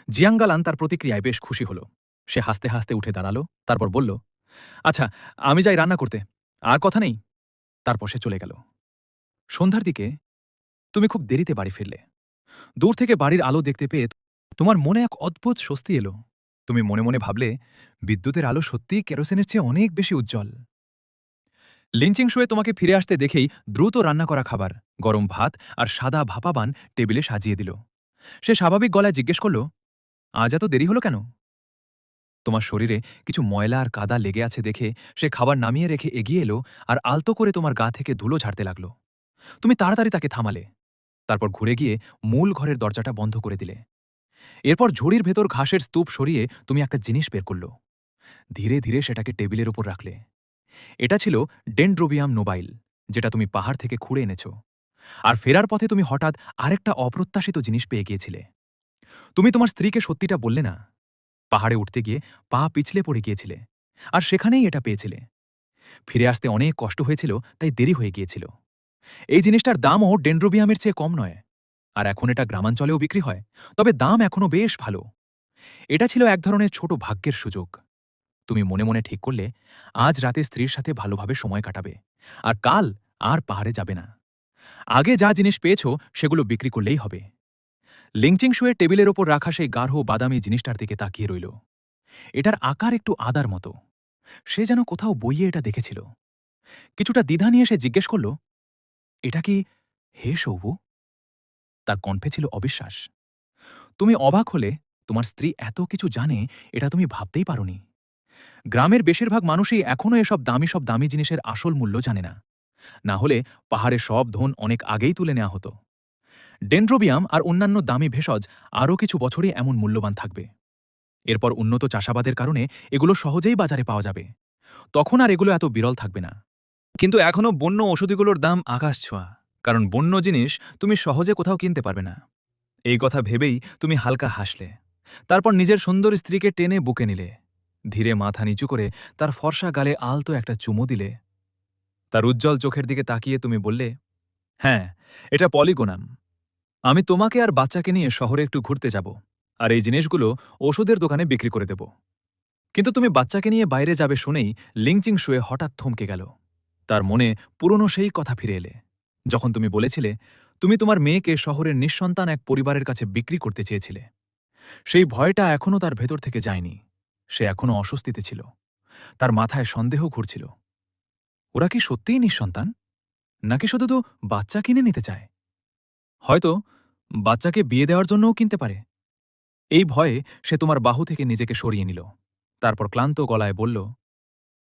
জিয়াঙ্গালান তার প্রতিক্রিয়ায় বেশ খুশি হল। সে হাসতে হাসতে উঠে দাঁড়ালো, তারপর বলল, আচ্ছা, আমি যাই রান্না করতে, আর কথা নেই। তারপর সে চলে গেল। সন্ধ্যার দিকে তুমি খুব দেরিতে বাড়ি ফিরলে। দূর থেকে বাড়ির আলো দেখতে পেয়ে তোমার মনে এক অদ্ভুত স্বস্তি এলো। তুমি মনে মনে ভাবলে, বিদ্যুতের আলো সত্যিই কেরোসিনের চেয়ে অনেক বেশি উজ্জ্বল। লিঞ্চিং শুয়ে তোমাকে ফিরে আসতে দেখেই দ্রুত রান্না করা খাবার, গরম ভাত আর সাদা ভাপাবান টেবিলে সাজিয়ে দিল। সে স্বাভাবিক গলায় জিজ্ঞেস করল, আজ এত দেরি হলো কেন? তোমার শরীরে কিছু ময়লা আর কাদা লেগে আছে দেখে সে খাবার নামিয়ে রেখে এগিয়ে এলো আর আলতো করে তোমার গা থেকে ধুলো ঝাড়তে লাগল। তুমি তাড়াতাড়ি তাকে থামালে, তারপর ঘুরে গিয়ে মূল ঘরের দরজাটা বন্ধ করে দিলে। এরপর ঝুড়ির ভেতর ঘাসের স্তূপ সরিয়ে তুমি একটা জিনিস বের করল। ধীরে ধীরে সেটাকে টেবিলের ওপর রাখলে। এটা ছিল ডেনড্রোবিয়াম নোবাইল, যেটা তুমি পাহাড় থেকে খুঁড়ে এনেছ। আর ফেরার পথে তুমি হঠাৎ আরেকটা অপ্রত্যাশিত জিনিস পেয়ে গিয়েছিলে। তুমি তোমার স্ত্রীকে সত্যিটা বললে না। পাহাড়ে উঠতে গিয়ে পা পিছলে পড়ে গিয়েছিলে, আর সেখানেই এটা পেয়েছিলে। ফিরে আসতে অনেক কষ্ট হয়েছিল, তাই দেরি হয়ে গিয়েছিল। এই জিনিসটার দামও ডেনড্রোবিয়ামের চেয়ে কম নয়, আর এখন এটা গ্রামাঞ্চলেও বিক্রি হয়, তবে দাম এখনও বেশ ভালো। এটা ছিল এক ধরনের ছোট ভাগ্যের সুযোগ। তুমি মনে মনে ঠিক করলে আজ রাতে স্ত্রীর সাথে ভালোভাবে সময় কাটাবে, আর কাল আর পাহাড়ে যাবে না। আগে যা জিনিস পেয়েছ সেগুলো বিক্রি করলেই হবে। লিংচিং শুয়ে টেবিলের ওপর রাখা সেই গাঢ় বাদামি জিনিসটার দিকে তাকিয়ে রইল। এটার আকার একটু আদার মতো। সে যেন কোথাও বইয়ে এটা দেখেছিল। কিছুটা দ্বিধা নিয়ে সে জিজ্ঞেস করল, এটা কি হে সৌবু? তার কণ্ঠে ছিল অবিশ্বাস। তুমি অবাক হলে, তোমার স্ত্রী এত কিছু জানে এটা তুমি ভাবতেই পারোনি। গ্রামের বেশিরভাগ মানুষই এখনও এসব দামি জিনিসের আসল মূল্য জানে না। না হলে পাহাড়ে সব ধন অনেক আগেই তুলে নেওয়া হতো। ডেনড্রোবিয়াম আর অন্যান্য দামি ভেষজ আরও কিছু বছরই এমন মূল্যবান থাকবে। এরপর উন্নত চাষাবাদের কারণে এগুলো সহজেই বাজারে পাওয়া যাবে। তখন আর এগুলো এত বিরল থাকবে না। কিন্তু এখনও বন্য ওষুধগুলোর দাম আকাশ ছোঁয়া, কারণ বন্য জিনিস তুমি সহজে কোথাও কিনতে পারবে না। এই কথা ভেবেই তুমি হালকা হাসলে। তারপর নিজের সুন্দর স্ত্রীকে টেনে বুকে নিলে। ধীরে মাথা নিচু করে তার ফর্সা গালে আলতো একটা চুমু দিলে। তার উজ্জ্বল চোখের দিকে তাকিয়ে তুমি বললে, হ্যাঁ, এটা পলিগোনাম। আমি তোমাকে আর বাচ্চাকে নিয়ে শহরে একটু ঘুরতে যাব, আর এই জিনিসগুলো ওষুধের দোকানে বিক্রি করে দেব। কিন্তু তুমি বাচ্চাকে নিয়ে বাইরে যাবে শুনেই লিংচিং শুয়ে হঠাৎ থমকে গেল। তার মনে পুরনো সেই কথা ফিরে এলে, যখন তুমি বলেছিলে তুমি তোমার মেয়েকে শহরের নিঃসন্তান এক পরিবারের কাছে বিক্রি করতে চেয়েছিলে। সেই ভয়টা এখনও তার ভেতর থেকে যায়নি। সে এখনও অস্বস্তিতে ছিল। তার মাথায় সন্দেহ ঘুরছিল। ওরা কি সত্যিই নিঃসন্তান, নাকি শুধু তো বাচ্চা কিনে নিতে চায়? হয়তো বাচ্চাকে বিয়ে দেওয়ার জন্যও কিনতে পারে। এই ভয়ে সে তোমার বাহু থেকে নিজেকে সরিয়ে নিল। তারপর ক্লান্ত গলায় বলল,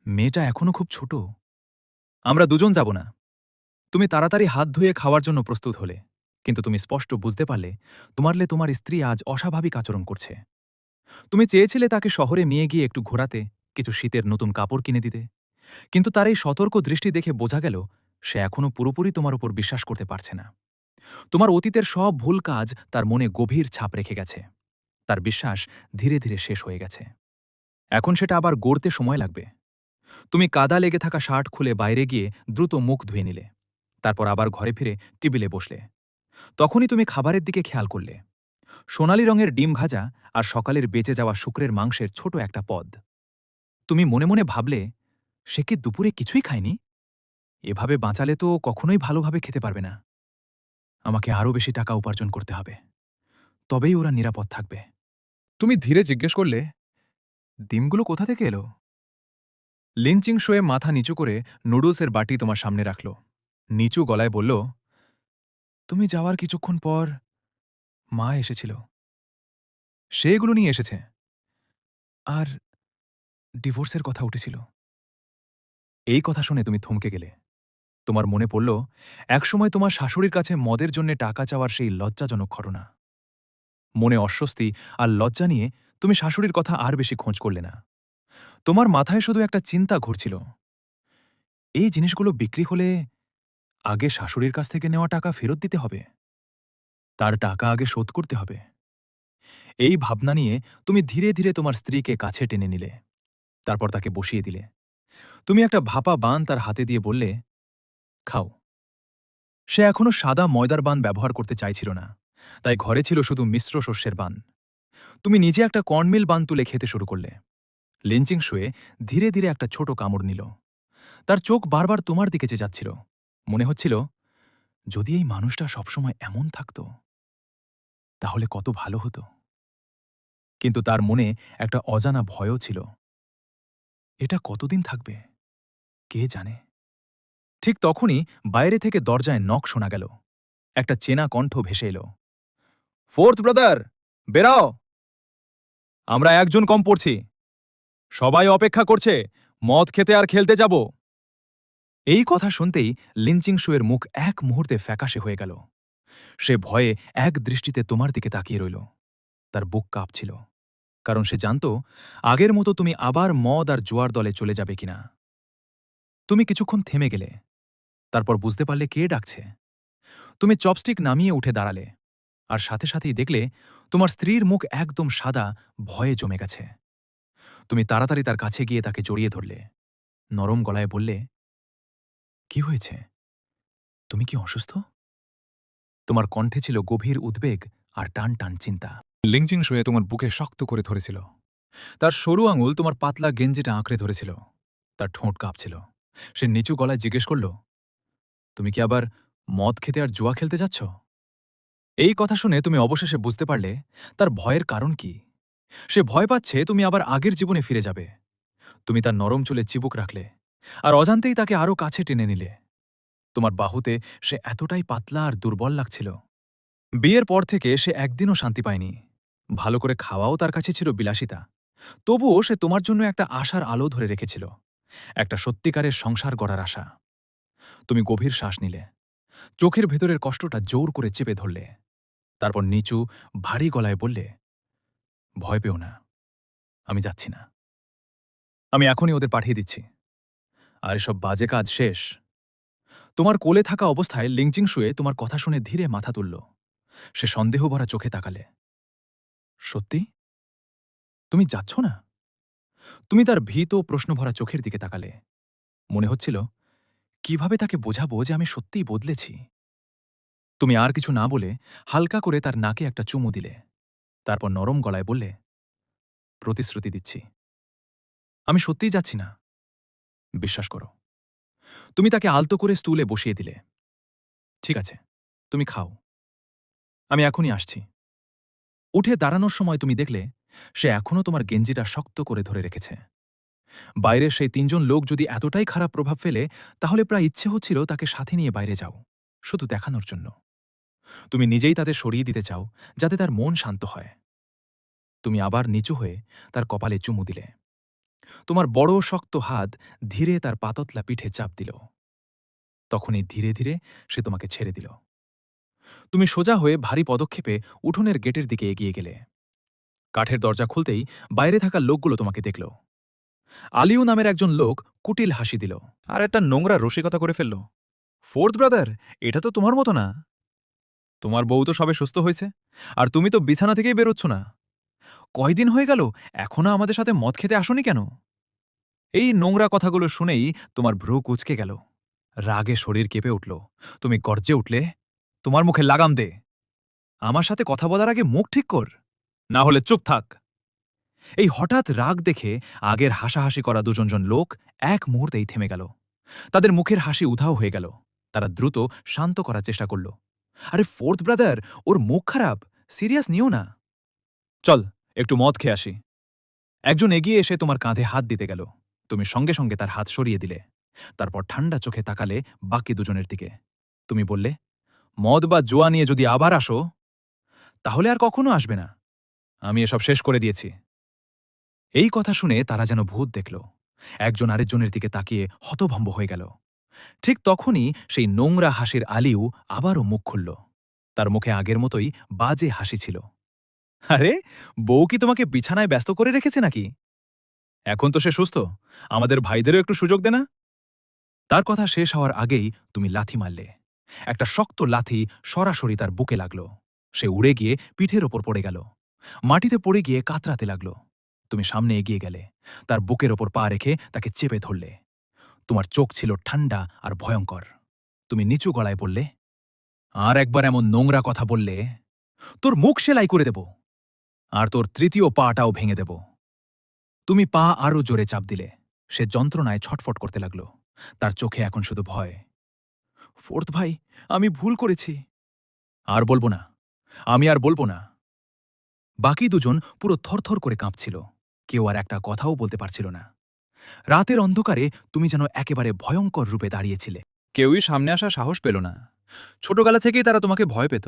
মেয়েটা এখনো খুব ছোট। আমরা দুজন যাব না। তুমি তাড়াতাড়ি হাত ধুয়ে খাওয়ার জন্য প্রস্তুত হলে, কিন্তু তুমি স্পষ্ট বুঝতে পারলে তোমার স্ত্রী আজ অস্বাভাবিক আচরণ করছে। তুমি চেয়েছিলে তাকে শহরে নিয়ে গিয়ে একটু ঘোরাতে, কিছু শীতের নতুন কাপড় কিনে দিতে, কিন্তু তার এই সতর্ক দৃষ্টি দেখে বোঝা গেল সে এখনও পুরোপুরি তোমার উপর বিশ্বাস করতে পারছে না। তোমার অতীতের সব ভুল কাজ তার মনে গভীর ছাপ রেখে গেছে। তার বিশ্বাস ধীরে ধীরে শেষ হয়ে গেছে। এখন সেটা আবার গড়তে সময় লাগবে। তুমি কাদা লেগে থাকা শার্ট খুলে বাইরে গিয়ে দ্রুত মুখ ধুয়ে নিলে। তারপর আবার ঘরে ফিরে টেবিলে বসলে। তখনই তুমি খাবারের দিকে খেয়াল করলে। সোনালি রঙের ডিম ভাজা আর সকালের বেঁচে যাওয়া শুকরের মাংসের ছোট একটা পদ। তুমি মনে মনে ভাবলে, সে কি দুপুরে কিছুই খায়নি? এভাবে বাঁচালে তো কখনোই ভালোভাবে খেতে পারবে না। আমাকে আরও বেশি টাকা উপার্জন করতে হবে, তবেই ওরা নিরাপদ থাকবে। তুমি ধীরে জিজ্ঞেস করলে, ডিমগুলো কোথা থেকে এলো? লিনচিং শোয়ে মাথা নিচু করে নুডলসের বাটি তোমার সামনে রাখল। নিচু গলায় বলল, তুমি যাওয়ার কিছুক্ষণ পর মা এসেছিল। সে এগুলো নিয়ে এসেছে। আর ডিভোর্সের কথা উঠেছিল। এই কথা শুনে তুমি থমকে গেলে। তোমার মনে পড়ল একসময় তোমার শাশুড়ির কাছে মদের জন্য টাকা চাওয়ার সেই লজ্জাজনক ঘটনা। মনে অস্বস্তি আর লজ্জা নিয়ে তুমি শাশুড়ির কথা আর বেশি খোঁজ করলে না। তোমার মাথায় শুধু একটা চিন্তা ঘুরছিল, এই জিনিসগুলো বিক্রি হলে আগে শাশুড়ির কাছ থেকে নেওয়া টাকা ফেরত দিতে হবে, তার টাকা আগে শোধ করতে হবে। এই ভাবনা নিয়ে তুমি ধীরে ধীরে তোমার স্ত্রীকে কাছে টেনে নিলে। তারপর তাকে বসিয়ে দিলে। তুমি একটা ভাপা বান তার হাতে দিয়ে বললে, খাও। সে এখনও সাদা ময়দার বান ব্যবহার করতে চাইছিল না, তাই ঘরে ছিল শুধু মিশ্র শস্যের বান। তুমি নিজে একটা কর্নমিল বান তুলে খেতে শুরু করলে। লিনচিং শুয়ে ধীরে ধীরে একটা ছোট কামড় নিল। তার চোখ বারবার তোমার দিকে চেয়ে যাচ্ছিল। মনে হচ্ছিল, যদি এই মানুষটা সবসময় এমন থাকত, তাহলে কত ভালো হতো। কিন্তু তার মনে একটা অজানা ভয়ও ছিল। এটা কতদিন থাকবে, কে জানে। ঠিক তখনই বাইরে থেকে দরজায় নক শোনা গেল। একটা চেনা কণ্ঠ ভেসে এলো, ফোর্থ ব্রাদার, বেরাও। আমরা একজন কম পড়ছি। সবাই অপেক্ষা করছে, মদ খেতে আর খেলতে যাব। এই কথা শুনতেই লিনচিং শুয়ের মুখ এক মুহূর্তে ফ্যাকাশে হয়ে গেল। সে ভয়ে এক দৃষ্টিতে তোমার দিকে তাকিয়ে রইল। তার বুক কাঁপছিল, কারণ সে জানত আগের মতো তুমি আবার মদ আর জোয়ার দলে চলে যাবে কিনা। তুমি কিছুক্ষণ থেমে গেলে, তারপর বুঝতে পারলে কে ডাকছে। তুমি চপস্টিক নামিয়ে উঠে দাঁড়ালে, আর সাথে সাথেই দেখলে তোমার স্ত্রীর মুখ একদম সাদা, ভয়ে জমে গেছে। তুমি তাড়াতাড়ি তার কাছে গিয়ে তাকে জড়িয়ে ধরলে। নরম গলায় বললে, কি হয়েছে? তুমি কি অসুস্থ? তোমার কণ্ঠে ছিল গভীর উদ্বেগ আর টান টান চিন্তা। লিংচিং শুয়ে তোমার বুকে শক্ত করে ধরেছিল। তার সরু আঙুল তোমার পাতলা গেঞ্জিটা আঁকড়ে ধরেছিল। তার ঠোঁট কাঁপছিল। সে নিচু গলায় জিজ্ঞেস করল, তুমি কি আবার মদ খেতে আর জুয়া খেলতে যাচ্ছ? এই কথা শুনে তুমি অবশেষে বুঝতে পারলে তার ভয়ের কারণ কি। সে ভয় পাচ্ছে তুমি আবার আগের জীবনে ফিরে যাবে। তুমি তার নরম চুলে চিবুক রাখলে, আর অজান্তেই তাকে আরও কাছে টেনে নিলে। তোমার বাহুতে সে এতটাই পাতলা আর দুর্বল লাগছিল। বিয়ের পর থেকে সে একদিনও শান্তি পায়নি। ভালো করে খাওয়াও তার কাছে ছিল বিলাসিতা। তবুও সে তোমার জন্য একটা আশার আলো ধরে রেখেছিল, একটা সত্যিকারের সংসার গড়ার আশা। তুমি গভীর শ্বাস নিলে, চোখের ভেতরের কষ্টটা জোর করে চেপে ধরলে। তারপর নিচু, ভারী গলায় বললে, ভয় পেও না, আমি যাচ্ছি না। আমি এখনই ওদের পাঠিয়ে দিচ্ছি। আর এসব বাজে কাজ শেষ। তোমার কোলে থাকা অবস্থায় লিংচিং শুয়ে তোমার কথা শুনে ধীরে মাথা তুলল। সে সন্দেহ ভরা চোখে তাকালে। সত্যি? তুমি যাচ্ছ না? তুমি তার ভীত ও প্রশ্নভরা চোখের দিকে তাকালে। মনে হচ্ছিল, কিভাবে তাকে বোঝাবো যে আমি সত্যিই বদলেছি। তুমি আর কিছু না বলে হালকা করে তার নাকে একটা চুমু দিলে। তারপর নরম গলায় বললে, প্রতিশ্রুতি দিচ্ছি, আমি সত্যিই যাচ্ছি না। বিশ্বাস করো। তুমি তাকে আলতো করে স্টুলে বসিয়ে দিলে। ঠিক আছে, তুমি খাও। আমি এখনই আসছি। উঠে দাঁড়ানোর সময় তুমি দেখলে সে এখনও তোমার গেঞ্জিটা শক্ত করে ধরে রেখেছে। বাইরের সেই ৩ জন লোক যদি এতটাই খারাপ প্রভাব ফেলে, তাহলে প্রায় ইচ্ছে হচ্ছিল তাকে সাথে নিয়ে বাইরে যাও, শুধু দেখানোর জন্য। তুমি নিজেই তাদের সরিয়ে দিতে চাও, যাতে তার মন শান্ত হয়। তুমি আবার নিচু হয়ে তার কপালে চুমু দিলে। তোমার বড় শক্ত হাত ধীরে তার পাততলা পিঠে চাপ দিল। তখনই ধীরে ধীরে সে তোমাকে ছেড়ে দিল। তুমি সোজা হয়ে ভারী পদক্ষেপে উঠোনের গেটের দিকে এগিয়ে গেলে। কাঠের দরজা খুলতেই বাইরে থাকা লোকগুলো তোমাকে দেখল। আলিউ নামের একজন লোক কুটিল হাসি দিল। আর একটা নোংরা রসিকতা করে ফেলল। ফোর্থ ব্রাদার, এটা তো তোমার মতো না। তোমার বউ তো সবে সুস্থ হয়েছে, আর তুমি তো বিছানা থেকেই বেরোচ্ছ না। কয়দিন হয়ে গেল, এখনো আমাদের সাথে মদ খেতে আসনি কেন? এই নোংরা কথাগুলো শুনেই তোমার ভ্রু কুঁচকে গেল। রাগে শরীর কেঁপে উঠল। তুমি গর্জে উঠলে, তোমার মুখে লাগাম দে। আমার সাথে কথা বলার আগে মুখ ঠিক কর, না হলে চুপ থাক। এই হঠাৎ রাগ দেখে আগের হাসাহাসি করা দুজন লোক এক মুহূর্তেই থেমে গেল। তাদের মুখের হাসি উধাও হয়ে গেল। তারা দ্রুত শান্ত করার চেষ্টা করল। আরে ফোর্থ ব্রাদার, ওর মুখ খারাপ, সিরিয়াস নিও না। চল, একটু মদ খেয়ে আসি। একজন এগিয়ে এসে তোমার কাঁধে হাত দিতে গেল। তুমি সঙ্গে সঙ্গে তার হাত সরিয়ে দিলে। তারপর ঠান্ডা চোখে তাকালে বাকি দুজনের দিকে। তুমি বললে, মদ বা জুয়া নিয়ে যদি আবার আসো, তাহলে আর কখনো আসবে না। আমি এসব শেষ করে দিয়েছি। এই কথা শুনে তারা যেন ভূত দেখল। একজন আরেকজনের দিকে তাকিয়ে হতভম্ব হয়ে গেল। ঠিক তখনই সেই নোংরা হাসির আলিউ আবারও মুখ খুলল। তার মুখে আগের মতোই বাজে হাসি ছিল। আরে, বউ কি তোমাকে বিছানায় ব্যস্ত করে রেখেছে নাকি? এখন তো সে সুস্থ, আমাদের ভাইদেরও একটু সুযোগ দে না। তার কথা শেষ হওয়ার আগেই তুমি লাথি মারলে। একটা শক্ত লাথি সরাসরি তার বুকে লাগল। সে উড়ে গিয়ে পিঠের ওপর পড়ে গেল। মাটিতে পড়ে গিয়ে কাতরাতে লাগল। তুমি সামনে এগিয়ে গেলে, তার বুকের ওপর পা রেখে তাকে চেপে ধরলে। তোমার চোখ ছিল ঠান্ডা আর ভয়ঙ্কর। তুমি নিচু গলায় বললে, আর একবার এমন নোংরা কথা বললে তোর মুখ সেলাই করে দেব, আর তোর তৃতীয় পাটাও ভেঙে দেব। তুমি পা আরও জোরে চাপ দিলে। সে যন্ত্রণায় ছটফট করতে লাগল। তার চোখে এখন শুধু ভয়। ফোর্থ ভাই, আমি ভুল করেছি। আর বলবো না, আমি আর বলবো না। বাকি দুজন পুরো থরথর করে কাঁপছিল। কেউ আর একটা কথাও বলতে পারছিল না। রাতের অন্ধকারে তুমি যেন একেবারে ভয়ঙ্কর রূপে দাঁড়িয়েছিলে। কেউই সামনে আসার সাহস পেল না। ছোটবেলা থেকেই তারা তোমাকে ভয় পেত।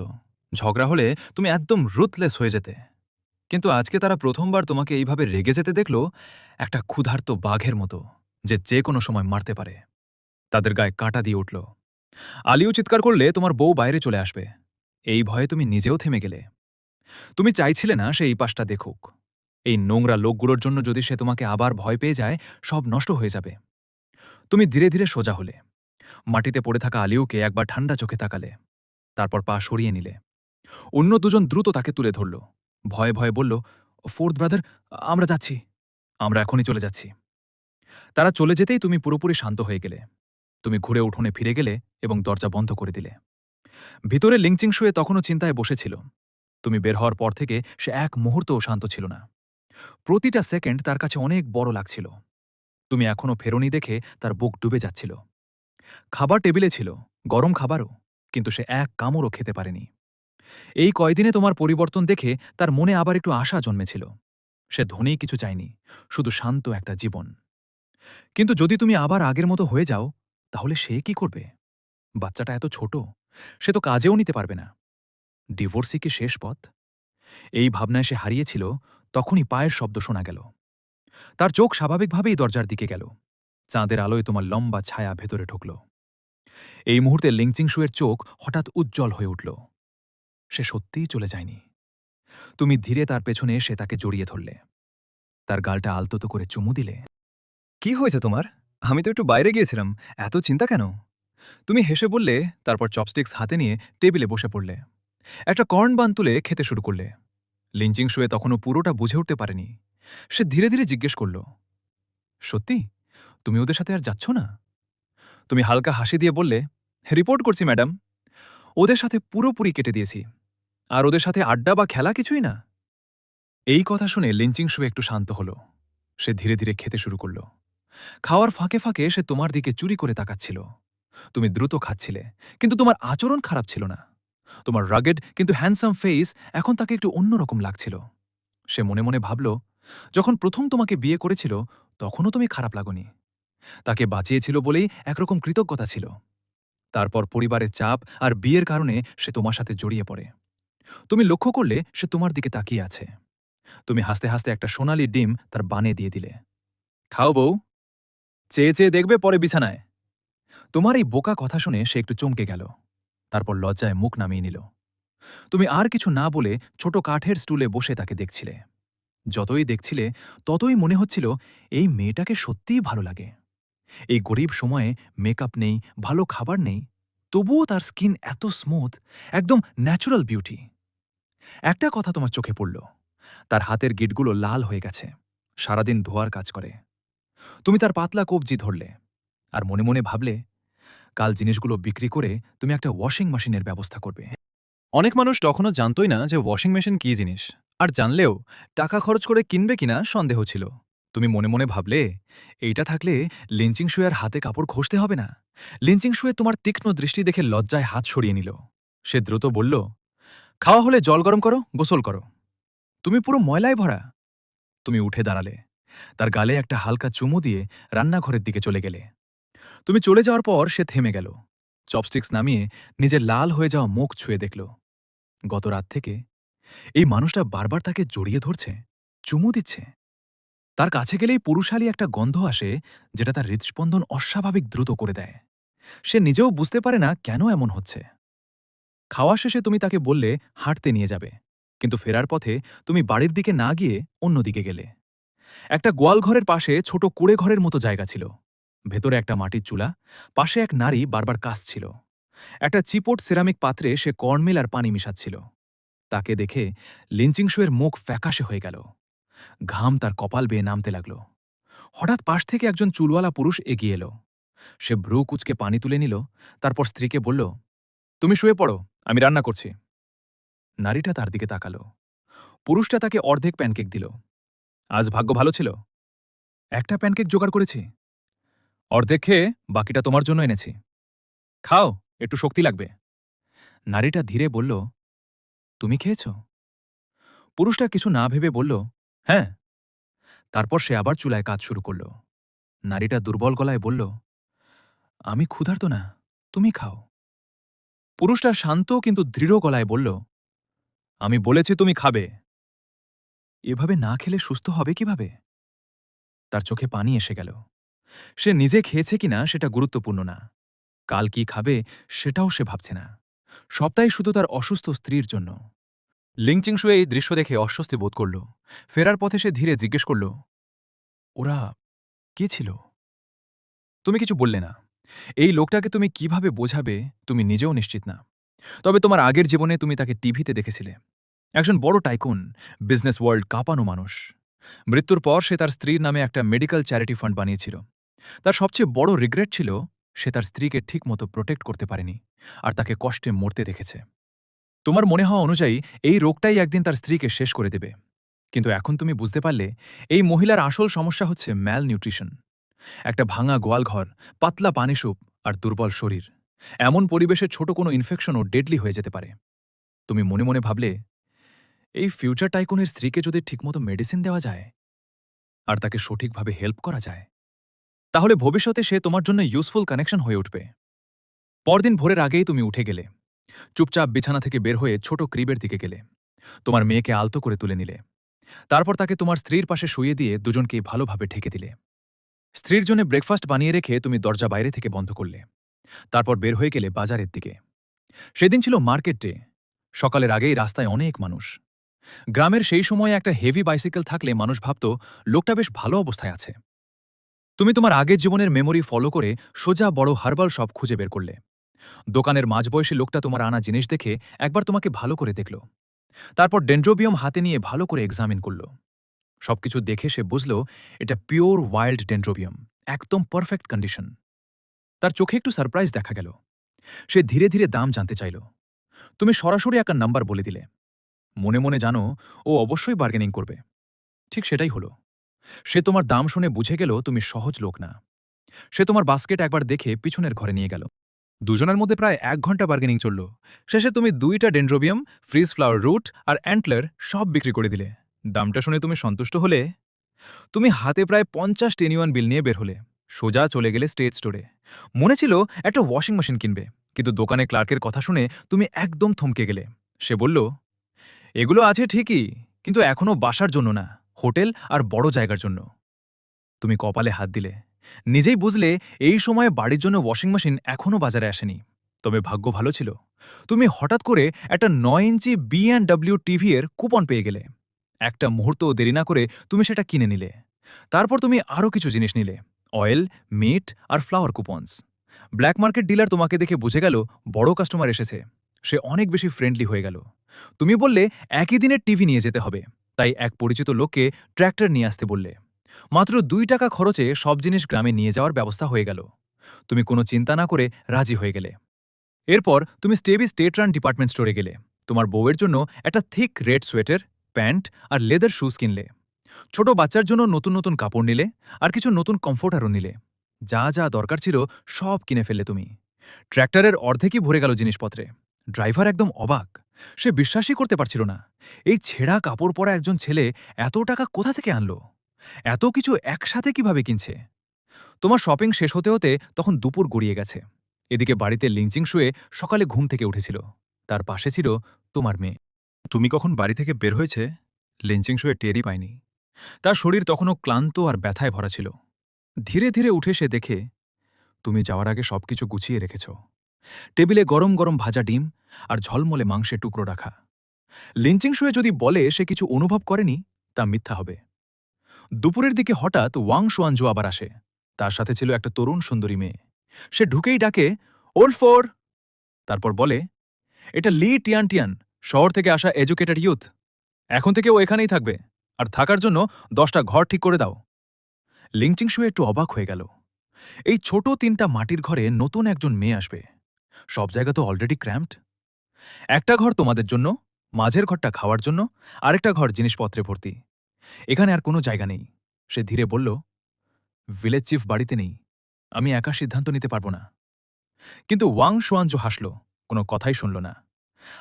ঝগড়া হলে তুমি একদম রুথলেস হয়ে যেতে। কিন্তু আজকে তারা প্রথমবার তোমাকে এইভাবে রেগে যেতে দেখল, একটা ক্ষুধার্ত বাঘের মতো, যে কোনো সময় মারতে পারে। তাদের গায়ে কাঁটা দিয়ে উঠল। আলিও চিৎকার করলে তোমার বউ বাইরে চলে আসবে। এই ভয়ে তুমি নিজেও থেমে গেলে। তুমি চাইছিলে না সে এই পাশটা দেখুক। এই নোংরা লোকগুলোর জন্য যদি সে তোমাকে আবার ভয় পেয়ে যায়, সব নষ্ট হয়ে যাবে। তুমি ধীরে ধীরে সোজা হলে। মাটিতে পড়ে থাকা আলিউকে একবার ঠান্ডা চোখে তাকালে। তারপর পা সরিয়ে নিলে। অন্য দুজন দ্রুত তাকে তুলে ধরল। ভয়ে ভয়ে বলল, ফোর্থ ব্রাদার, আমরা যাচ্ছি। আমরা এখনই চলে যাচ্ছি। তারা চলে যেতেই তুমি পুরোপুরি শান্ত হয়ে গেলে। তুমি ঘুরে উঠোনে ফিরে গেলে এবং দরজা বন্ধ করে দিলে। ভিতরে লিংচিং শুয়ে তখনও চিন্তায় বসেছিল। তুমি বের হওয়ার পর থেকে সে এক মুহূর্তও শান্ত ছিল না। প্রতিটা সেকেন্ড তার কাছে অনেক বড় লাগছিল। তুমি এখনও ফেরোনি দেখে তার বুক ডুবে যাচ্ছিল। খাবার টেবিলে ছিল, গরম খাবারও, কিন্তু সে এক কামড়ও খেতে পারেনি। এই কয়দিনে তোমার পরিবর্তন দেখে তার মনে আবার একটু আশা জন্মেছিল। সে ধনী কিছু চায়নি, শুধু শান্ত একটা জীবন। কিন্তু যদি তুমি আবার আগের মতো হয়ে যাও, তাহলে সে কি করবে? বাচ্চাটা এত ছোট, সে তো কাজেও নিতে পারবে না। ডিভোর্সই কি শেষ পথ? এই ভাবনায় সে হারিয়েছিল। তখনই পায়ের শব্দ শোনা গেল। তার চোখ স্বাভাবিকভাবেই দরজার দিকে গেল। চাঁদের আলোয় তোমার লম্বা ছায়া ভেতরে ঢুকল। এই মুহূর্তে লিংচিং শুয়ের চোখ হঠাৎ উজ্জ্বল হয়ে উঠল। সে সত্যিই চলে যায়নি। তুমি ধীরে তার পেছনে এসে তাকে জড়িয়ে ধরলে। তার গালটা আলতো করে চুমু দিলে। কি হয়েছে তোমার? আমি তো একটু বাইরে গিয়েছিলাম, এত চিন্তা কেন? তুমি হেসে বললে, তারপর চপস্টিক্স হাতে নিয়ে টেবিলে বসে পড়লে। একটা কর্ন বান তুলে খেতে শুরু করলে। লিঞ্চিং শুয়ে তখনও পুরোটা বুঝে উঠতে পারেনি। সে ধীরে ধীরে জিজ্ঞেস করল, সত্যি তুমি ওদের সাথে আর যাচ্ছ না? তুমি হালকা হাসি দিয়ে বললে, রিপোর্ট করছি ম্যাডাম, ওদের সাথে পুরোপুরি কেটে দিয়েছি। আর ওদের সাথে আড্ডা বা খেলা কিছুই না। এই কথা শুনে লিঞ্চিং শুয়ে একটু শান্ত হল। সে ধীরে ধীরে খেতে শুরু করল। খাওয়ার ফাঁকে ফাঁকে সে তোমার দিকে চুরি করে তাকাচ্ছিল। তুমি দ্রুত খাচ্ছিলে, কিন্তু তোমার আচরণ খারাপ ছিল না। তোমার রাগেড কিন্তু হ্যান্ডসাম ফেস এখন তাকে একটু অন্যরকম লাগছিল। সে মনে মনে ভাবল, যখন প্রথম তোমাকে বিয়ে করেছিল তখনও তুমি খারাপ লাগোনি। তাকে বাঁচিয়েছিল বলেই একরকম কৃতজ্ঞতা ছিল। তারপর পরিবারের চাপ আর বিয়ের কারণে সে তোমার সাথে জড়িয়ে পড়ে। তুমি লক্ষ্য করলে সে তোমার দিকে তাকিয়ে আছে। তুমি হাসতে হাসতে একটা সোনালি ডিম তার বানে দিয়ে দিলে। খাও বউ, চেয়ে চেয়ে দেখবে পরে বিছানায়। তোমার এই বোকা কথা শুনে সে একটু চমকে গেল। তারপর লজ্জায় মুখ নামিয়ে নিল। তুমি আর কিছু না বলে ছোট কাঠের স্টুলে বসে তাকে দেখছিলে। যতই দেখছিলে ততই মনে হচ্ছিল এই মেয়েটাকে সত্যিই ভালো লাগে। এই গরিব সময়ে মেকআপ নেই, ভালো খাবার নেই, তবুও তার স্কিন এত স্মুথ, একদম ন্যাচুরাল বিউটি। একটা কথা তোমার চোখে পড়ল, তার হাতের গিঁটগুলো লাল হয়ে গেছে, সারাদিন ধোয়ার কাজ করে। তুমি তার পাতলা কবজি ধরলে আর মনে মনে ভাবলে, কাল জিনিসগুলো বিক্রি করে তুমি একটা ওয়াশিং মেশিনের ব্যবস্থা করবে। অনেক মানুষ তখনও জানতই না যে ওয়াশিং মেশিন কী জিনিস, আর জানলেও টাকা খরচ করে কিনবে কিনা সন্দেহ ছিল। তুমি মনে মনে ভাবলে, এইটা থাকলে লিঞ্চিং শুয়ের হাতে কাপড় ঘষতে হবে না। লিঞ্চিং শুয়ে তোমার তীক্ষ্ণ দৃষ্টি দেখে লজ্জায় হাত সরিয়ে নিল। সে দ্রুত বলল, খাওয়া হলে জল গরম করো, গোসল করো। তুমি পুরো ময়লায় ভরা। তুমি উঠে দাঁড়ালে, তার গালে একটা হালকা চুমু দিয়ে রান্নাঘরের দিকে চলে গেলে। তুমি চলে যাওয়ার পর সে থেমে গেল, চপস্টিক্স নামিয়ে নিজের লাল হয়ে যাওয়া মুখ ছুঁয়ে দেখল। গত রাত থেকে এই মানুষটা বারবার তাকে জড়িয়ে ধরছে, চুমু দিচ্ছে। তার কাছে গেলেই পুরুষালী একটা গন্ধ আসে, যেটা তার হৃদস্পন্দন অস্বাভাবিক দ্রুত করে দেয়। সে নিজেও বুঝতে পারে না কেন এমন হচ্ছে। খাওয়া শেষে তুমি তাকে বললে হাঁটতে নিয়ে যাবে, কিন্তু ফেরার পথে তুমি বাড়ির দিকে না গিয়ে অন্যদিকে গেলে। একটা গোয়ালঘরের পাশে ছোট কুঁড়ে ঘরের মতো জায়গা ছিল। ভেতরে একটা মাটির চুলা, পাশে এক নারী বারবার কাশছিল। একটা চিপট সিরামিক পাত্রে সে কর্নমিল আর পানি মিশাচ্ছিল। তাকে দেখে লিঞ্চিং শুয়ের মুখ ফ্যাকাশে হয়ে গেল। ঘাম তার কপাল বেয়ে নামতে লাগল। হঠাৎ পাশ থেকে একজন চুলওয়ালা পুরুষ এগিয়ে এলো। সে ভ্রু কুচকে পানি তুলে নিল, তারপর স্ত্রীকে বলল, তুমি শুয়ে পড়ো, আমি রান্না করছি। নারীটা তার দিকে তাকালো। পুরুষটা তাকে অর্ধেক প্যানকেক দিল। আজ ভাগ্য ভালো ছিল, একটা প্যানকেক জোগাড় করেছি। অর্ধেক খেয়ে বাকিটা তোমার জন্য এনেছি। খাও, একটু শক্তি লাগবে। নারীটা ধীরে বলল, তুমি খেয়েছ? পুরুষটা কিছু না ভেবে বলল, হ্যাঁ। তারপর সে আবার চুলায় কাজ শুরু করল। নারীটা দুর্বল গলায় বলল, আমি ক্ষুধার্ত না, তুমি খাও। পুরুষটা শান্ত কিন্তু দৃঢ় গলায় বলল, আমি বলেছি তুমি খাবে। এভাবে না খেলে সুস্থ হবে কিভাবে? তার চোখে পানি এসে গেল। সে নিজে খেয়েছে কিনা সেটা গুরুত্বপূর্ণ না, কাল কি খাবে সেটাও সে ভাবছে না। সবটাই শুধু তার অসুস্থ স্ত্রীর জন্য। লিংচিং শুয়ে এই দৃশ্য দেখে অস্বস্তি বোধ করল। ফেরার পথে সে ধীরে জিজ্ঞেস করল, ওরা কে ছিল? তুমি কিছু বললে না। এই লোকটাকে তুমি কিভাবে বোঝাবে তুমি নিজেও নিশ্চিত না। তবে তোমার আগের জীবনে তুমি তাকে টিভিতে দেখেছিলে, একজন বড় টাইকুন, বিজনেস ওয়ার্ল্ড কাঁপানো মানুষ। মৃত্যুর পর সে তার স্ত্রীর নামে একটা মেডিকেল চ্যারিটি ফান্ড বানিয়েছিল। তার সবচেয়ে বড় রিগ্রেট ছিল সে তার স্ত্রীকে ঠিকমতো প্রোটেক্ট করতে পারেনি আর তাকে কষ্টে মরতে দেখেছে। তোমার মনে হওয়া অনুযায়ী এই রোগটাই একদিন তার স্ত্রীকে শেষ করে দেবে। কিন্তু এখন তুমি বুঝতে পারলে এই মহিলার আসল সমস্যা হচ্ছে ম্যাল নিউট্রিশন। একটা ভাঙা গোয়ালঘর, পাতলা পানি স্যুপ আর দুর্বল শরীর। এমন পরিবেশে ছোট কোনো ইনফেকশনও ডেডলি হয়ে যেতে পারে। তুমি মনে মনে ভাবলে, এই ফিউচার টাইকুনের স্ত্রীকে যদি ঠিকমতো মেডিসিন দেওয়া যায় আর তাকে সঠিকভাবে হেল্প করা যায়, তাহলে ভবিষ্যতে সে তোমার জন্য ইউজফুল কানেকশন হয়ে উঠবে। পরদিন ভোরের আগেই তুমি উঠে গেলে। চুপচাপ বিছানা থেকে বের হয়ে ছোট ক্রিবের দিকে গেলে। তোমার মেয়েকে আলতো করে তুলে নিলে। তারপর তাকে তোমার স্ত্রীর পাশে শুইয়ে দিয়ে দুজনকেই ভালোভাবে ঢেকে দিলে। স্ত্রীর জন্য ব্রেকফাস্ট বানিয়ে রেখে তুমি দরজা বাইরে থেকে বন্ধ করলে। তারপর বের হয়ে গেলে বাজারের দিকে। সেদিন ছিল মার্কেট ডে। সকালের আগেই রাস্তায় অনেক মানুষ। গ্রামের সেই সময়ে একটা হেভি বাইসাইকেল থাকলে মানুষ ভাবত লোকটা বেশ ভালো অবস্থায় আছে। তুমি তোমার আগের জীবনের মেমোরি ফলো করে সোজা বড় হার্বাল শপ খুঁজে বের করলে। দোকানের মাঝবয়সী লোকটা তোমার আনা জিনিস দেখে একবার তোমাকে ভালো করে দেখল। তারপর ডেন্ড্রোবিয়াম হাতে নিয়ে ভালো করে এক্সামিন করল। সবকিছু দেখে সে বুঝল এটা পিওর ওয়াইল্ড ডেন্ড্রোবিয়াম, একদম পারফেক্ট কন্ডিশন। তার চোখে একটু সারপ্রাইজ দেখা গেল। সে ধীরে ধীরে দাম জানতে চাইল। তুমি সরাসরি একটা নাম্বার বলে দিলে। মনে মনে জানো ও অবশ্যই বার্গেনিং করবে। ঠিক সেটাই হলো। সে তোমার দাম শুনে বুঝে গেল তুমি সহজ লোক না। সে তোমার বাস্কেট একবার দেখে পিছনের ঘরে নিয়ে গেল। দুজনের মধ্যে প্রায় 1 ঘন্টা বার্গেনিং চলল। শেষে তুমি 2টা ডেনড্রোবিয়াম, ফ্রিজ ফ্লাওয়ার রুট আর অ্যান্টলার সব বিক্রি করে দিলে। দামটা শুনে তুমি সন্তুষ্ট হলে। তুমি হাতে প্রায় 50 টেনিওয়ান বিল নিয়ে বের হলে। সোজা চলে গেলে স্টেট স্টোরে। মনে ছিল একটা ওয়াশিং মেশিন কিনবে, কিন্তু দোকানে ক্লার্কের কথা শুনে তুমি একদম থমকে গেলে। সে বলল, এগুলো আছে ঠিকই, কিন্তু এখনও বাসার জন্য না, হোটেল আর বড় জায়গার জন্য। তুমি কপালে হাত দিলে। নিজেই বুঝলে এই সময়ে বাড়ির জন্য ওয়াশিং মেশিন এখনও বাজারে আসেনি। তবে ভাগ্য ভালো ছিল, তুমি হঠাৎ করে একটা 9 ইঞ্চি B&W টিভি এর কুপন পেয়ে গেলে। একটা মুহূর্তও দেরি না করে তুমি সেটা কিনে নিলে। তারপর তুমি আরও কিছু জিনিস নিলে, অয়েল, মিট আর flower coupons. Black market dealer তোমাকে দেখে বুঝে গেল বড় কাস্টমার এসেছে। সে অনেক বেশি ফ্রেন্ডলি হয়ে গেল। তুমি বললে একই দিনের টিভি নিয়ে যেতে হবে, তাই এক পরিচিত লোককে ট্র্যাক্টর নিয়ে আসতে বললে। মাত্র 2 টাকা খরচে সব জিনিস গ্রামে নিয়ে যাওয়ার ব্যবস্থা হয়ে গেল। তুমি কোনো চিন্তা না করে রাজি হয়ে গেলে। এরপর তুমি স্টেবি স্টেট রান ডিপার্টমেন্ট স্টোরে গেলে। তোমার বউয়ের জন্য একটা থিক রেড সোয়েটার, প্যান্ট আর লেদার শুজ কিনলে। ছোট বাচ্চার জন্য নতুন নতুন কাপড় নিলে, আর কিছু নতুন কমফোর্টারও নিলে। যা যা দরকার ছিল সব কিনে ফেললে তুমি। ট্র্যাক্টরের অর্ধেকই ভরে গেল জিনিসপত্রে। ড্রাইভার একদম অবাক। সে বিশ্বাসই করতে পারছিল না, এই ছেঁড়া কাপড় পরা একজন ছেলে এত টাকা কোথা থেকে আনলো, এত কিছু একসাথে কিভাবে কিনছে। তোমার শপিং শেষ হতে হতে তখন দুপুর গড়িয়ে গেছে। এদিকে বাড়িতে লিংচিং শুয়ে সকালে ঘুম থেকে উঠেছিল। তার পাশে ছিল তোমার মেয়ে। তুমি কখন বাড়ি থেকে বের হয়েছে লিঞ্চিং শুয়ে টেরই পায়নি। তার শরীর তখনও ক্লান্ত আর ব্যথায় ভরা ছিল। ধীরে ধীরে উঠে সে দেখে তুমি যাওয়ার আগে সবকিছু গুছিয়ে রেখেছ। টেবিলে গরম গরম ভাজা ডিম আর ঝলমলে মাংসের টুকরো রাখা। লিঞ্চিং শুয়ে যদি বলে সে কিছু অনুভব করেনি, তা মিথ্যা হবে। দুপুরের দিকে হঠাৎ ওয়াং শুয়ানজু আবার আসে। তার সাথে ছিল একটা তরুণ সুন্দরী মেয়ে। সে ঢুকেই ডাকে, ওল্ড ফোর। তারপর বলে, এটা লি টিয়ান, শহর থেকে আসা এডুকেটেড ইউথ। এখন থেকে ও এখানেই থাকবে, আর থাকার জন্য 10টা ঘর ঠিক করে দাও। লিংচিং শুয়ে একটু অবাক হয়ে গেল। এই ছোট 3টা মাটির ঘরে নতুন একজন মেয়ে আসবে? সব জায়গা তো অলরেডি ক্র্যাম্পড। একটা ঘর তোমাদের জন্য, মাঝের ঘরটা খাওয়ার জন্য, আরেকটা ঘর জিনিসপত্রে ভর্তি। এখানে আর কোনো জায়গা নেই। সে ধীরে বলল, ভিলেজ চিফ বাড়িতে নেই, আমি একা সিদ্ধান্ত নিতে পারবো না। কিন্তু ওয়াং শুয়ানজো হাসল, কোনো কথাই শুনল না।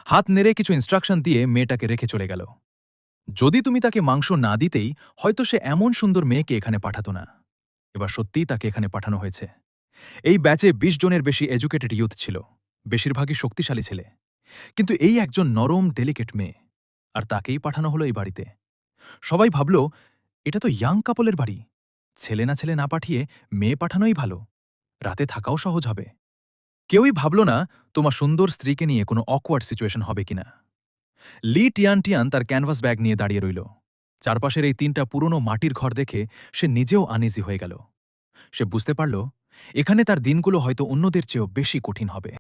হাত নেড়ে কিছু ইনস্ট্রাকশন দিয়ে মেয়েটাকে রেখে চলে গেল। যদি তুমি তাকে মাংস না দিতেই হয়তো সে এমন সুন্দর মেয়েকে এখানে পাঠাতো না। এবার সত্যিই তাকে এখানে পাঠানো হয়েছে। এই ব্যাচে 20 জনের বেশি এডুকেটেড ইউথ ছিল, বেশিরভাগই শক্তিশালী ছেলে। কিন্তু এই একজন নরম ডেলিকেট মেয়ে, আর তাকেই পাঠানো হলো এই বাড়িতে। সবাই ভাবল, এটা তো ইয়াং কাপলের বাড়ি। ছেলে না পাঠিয়ে মেয়ে পাঠানোই ভালো, রাতে থাকাও সহজ হবে। কেউই ভাবল না তোমার সুন্দর স্ত্রীকে নিয়ে কোনো অকওয়ার্ড সিচুয়েশন হবে কিনা। লি টিয়ান তার ক্যানভাস ব্যাগ নিয়ে দাঁড়িয়ে রইল। চারপাশের এই 3টা পুরনো মাটির ঘর দেখে সে নিজেও আনইজি হয়ে গেল। সে বুঝতে পারল এখানে তার দিনগুলো হয়তো অন্যদের চেয়েও বেশি কঠিন হবে।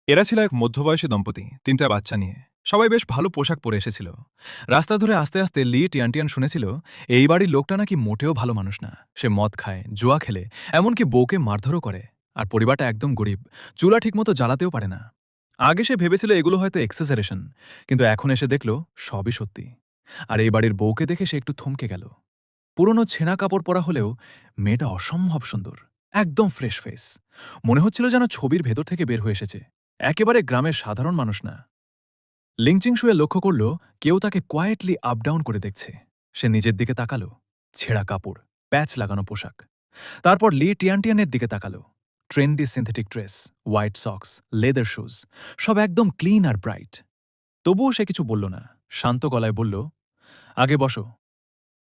এরা ছিল এক মধ্যবয়সী দম্পতি, 3টা বাচ্চা নিয়ে। সবাই বেশ ভালো পোশাক পরে এসেছিল। রাস্তা ধরে আস্তে আস্তে লি টিয়ান শুনেছিল এই বাড়ির লোকটা নাকি মোটেও ভালো মানুষ না। সে মদ খায়, জুয়া খেলে, এমনকি বউকে মারধরও করে। আর পরিবারটা একদম গরিব, চুলা ঠিকমতো জ্বালাতেও পারে না। আগে সে ভেবেছিল এগুলো হয়তো এক্সেসারেশন, কিন্তু এখন এসে দেখল সবই সত্যি। আর এই বাড়ির বউকে দেখে সে একটু থমকে গেল। পুরনো ছেঁড়া কাপড় পরা হলেও মেয়েটা অসম্ভব সুন্দর, একদম ফ্রেশ ফেস। মনে হচ্ছিল যেন ছবির ভেতর থেকে বের হয়ে এসেছে, একেবারে গ্রামের সাধারণ মানুষ না। লিংচিং শুয়ে লক্ষ্য করল কেউ তাকে কোয়েটলি আপ ডাউন করে দেখছে। সে নিজের দিকে তাকালো, ছেঁড়া কাপড়, প্যাচ লাগানো পোশাক। তারপর লি টিয়ানের দিকে তাকালো, trendy synthetic dress, white socks, leather shoes, সব একদম ক্লিন আর ব্রাইট। তবুও সে কিছু বলল না, শান্ত গলায় বলল, আগে বসো।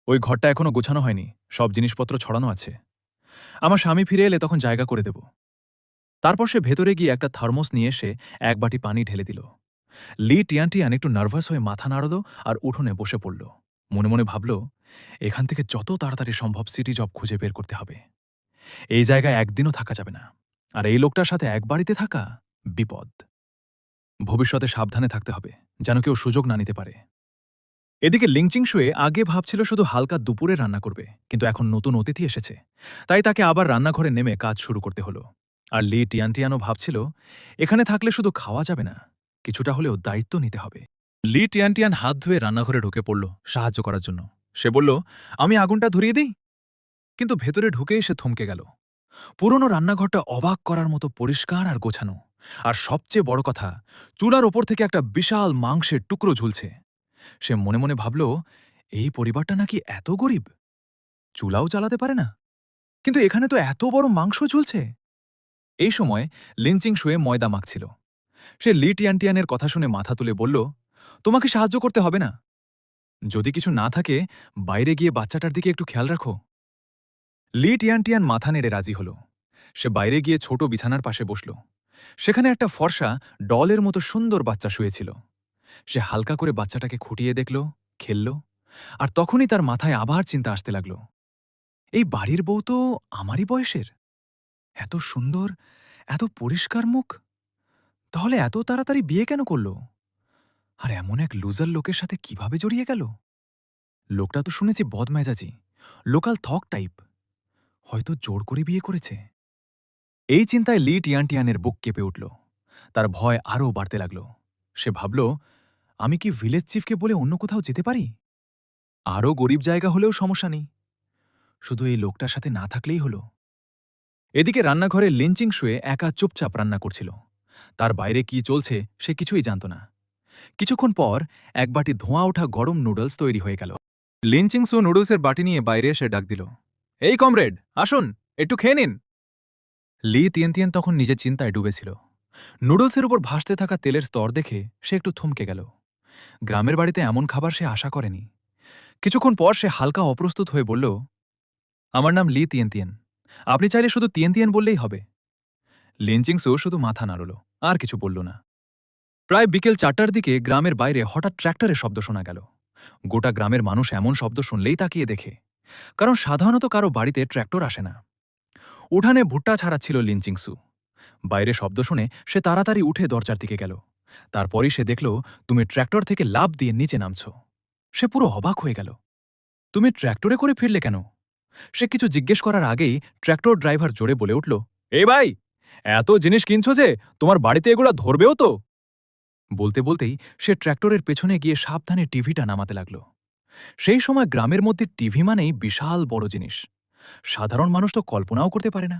ওই ঘরটা এখনো গোছানো হয়নি, সব জিনিসপত্র ছড়ানো আছে। আমার স্বামী ফিরে এলে তখন জায়গা করে দেব। তারপর সে ভেতরে গিয়ে একটা থার্মোস নিয়ে এসে এক বাটি পানি ঢেলে দিল। লি টিয়ান একটু নার্ভাস হয়ে মাথা নাড়ল আর উঠোনে বসে পড়ল। মনে মনে ভাবল, এখান থেকে যত তাড়াতাড়ি সম্ভব সিটি জব খুঁজে বের করতে হবে। এই জায়গায় একদিনও থাকা যাবে না, আর এই লোকটার সাথে এক বাড়িতে থাকা বিপদ। ভবিষ্যতে সাবধানে থাকতে হবে, যেন কেউ সুযোগ না নিতে পারে। এদিকে লিংচিং শুয়ে আগে ভাবছিল শুধু হালকা দুপুরে রান্না করবে, কিন্তু এখন নতুন অতিথি এসেছে, তাই তাকে আবার রান্নাঘরে নেমে কাজ শুরু করতে হলো। আর লি টিয়ানও ভাবছিল এখানে থাকলে শুধু খাওয়া যাবে না, কিছুটা হলেও দায়িত্ব নিতে হবে। লি টিয়ান হাত ধুয়ে রান্নাঘরে ঢুকে পড়ল সাহায্য করার জন্য। সে বলল, আমি আগুনটা ধরিয়ে দিই। কিন্তু ভেতরে ঢুকেই সে থমকে গেল। পুরনো রান্নাঘরটা অবাক করার মতো পরিষ্কার আর গোছানো, আর সবচেয়ে বড় কথা, চুলার ওপর থেকে একটা বিশাল মাংসের টুকরো ঝুলছে। সে মনে মনে ভাবল, এই পরিবারটা নাকি এত গরিব, চুলাও চালাতে পারে না, কিন্তু এখানে তো এত বড় মাংস ঝুলছে। এই সময় লিনচিং শুয়ে ময়দা মাখছিল। সে লি টিয়ানটিয়ানের কথা শুনে মাথা তুলে বলল, তোমাকে সাহায্য করতে হবে না। যদি কিছু না থাকে, বাইরে গিয়ে বাচ্চাটার দিকে একটু খেয়াল রাখো। লি টিয়ানটিয়ান মাথা নেড়ে রাজি হল। সে বাইরে গিয়ে ছোট বিছানার পাশে বসল। সেখানে একটা ফর্সা ডলের মতো সুন্দর বাচ্চা শুয়েছিল। সে হালকা করে বাচ্চাটাকে খুঁটিয়ে দেখল, খেলল, আর তখনই তার মাথায় আবার চিন্তা আসতে লাগল, এই বাড়ির বউ তো আমারই বয়সের, এত সুন্দর, এত পরিষ্কার মুখ, তাহলে এত তাড়াতাড়ি বিয়ে কেন করল? আর এমন এক লুজার লোকের সাথে কিভাবে জড়িয়ে গেল? লোকটা তো শুনেছি বদমেজাজি, লোকাল থক টাইপ, হয়তো জোর করে বিয়ে করেছে। এই চিন্তায় লি টিয়ানটিয়ানের বুক কেঁপে উঠল। তার ভয় আরও বাড়তে লাগল। সে ভাবল, আমি কি ভিলেজ চিফকে বলে অন্য কোথাও যেতে পারি? আরও গরিব জায়গা হলেও সমস্যা নেই, শুধু এই লোকটার সাথে না থাকলেই হলো। এদিকে রান্নাঘরে লিনচিং শুয়ে একা চুপচাপ রান্না করছিল। তার বাইরে কি চলছে সে কিছুই জানত না। কিছুক্ষণ পর এক বাটি ধোঁয়া ওঠা গরম নুডলস তৈরি হয়ে গেল। লিনচিং সু নুডলসের বাটি নিয়ে বাইরে এসে ডাক দিল, এই কমরেড, আসুন, একটু খেয়ে নিন। লি তিয়ানতিয়ান তখন নিজের চিন্তায় ডুবেছিল। নুডলসের উপর ভাসতে থাকা তেলের স্তর দেখে সে একটু থমকে গেল। গ্রামের বাড়িতে এমন খাবার সে আশা করেনি। কিছুক্ষণ পর সে হালকা অপ্রস্তুত হয়ে বলল, আমার নাম লি তিয়ানতিয়ান, আপনি চাইলে শুধু তিয়ানতিয়ান বললেই হবে। লিনচিংসু শুধু মাথা নাড়ল, আর কিছু বলল না। প্রায় বিকেল 4টার দিকে গ্রামের বাইরে হঠাৎ ট্র্যাক্টরের শব্দ শোনা গেল। গোটা গ্রামের মানুষ এমন শব্দ শুনলেই তাকিয়ে দেখে, কারণ সাধারণত কারো বাড়িতে ট্র্যাক্টর আসে না। উঠানে ভুট্টা ছাড়াচ্ছিল লিনচিংসু। বাইরে শব্দ শুনে সে তাড়াতাড়ি উঠে দরজার দিকে গেল। তারপরই সে দেখল, তুমি ট্র্যাক্টর থেকে লাফ দিয়ে নিচে নামছ। সে পুরো অবাক হয়ে গেল। তুমি ট্র্যাক্টরে করে ফিরলে কেন? সে কিছু জিজ্ঞেস করার আগেই ট্র্যাক্টর ড্রাইভার জোরে বলে উঠল, এ ভাই, এত জিনিস কিনছো যে তোমার বাড়িতে এগুলা ধরবেও তো? বলতে বলতেই সে ট্র্যাক্টরের পেছনে গিয়ে সাবধানে টিভিটা নামাতে লাগল। সেই সময় গ্রামের মধ্যে টিভি মানেই বিশাল বড় জিনিস, সাধারণ মানুষ তো কল্পনাও করতে পারে না।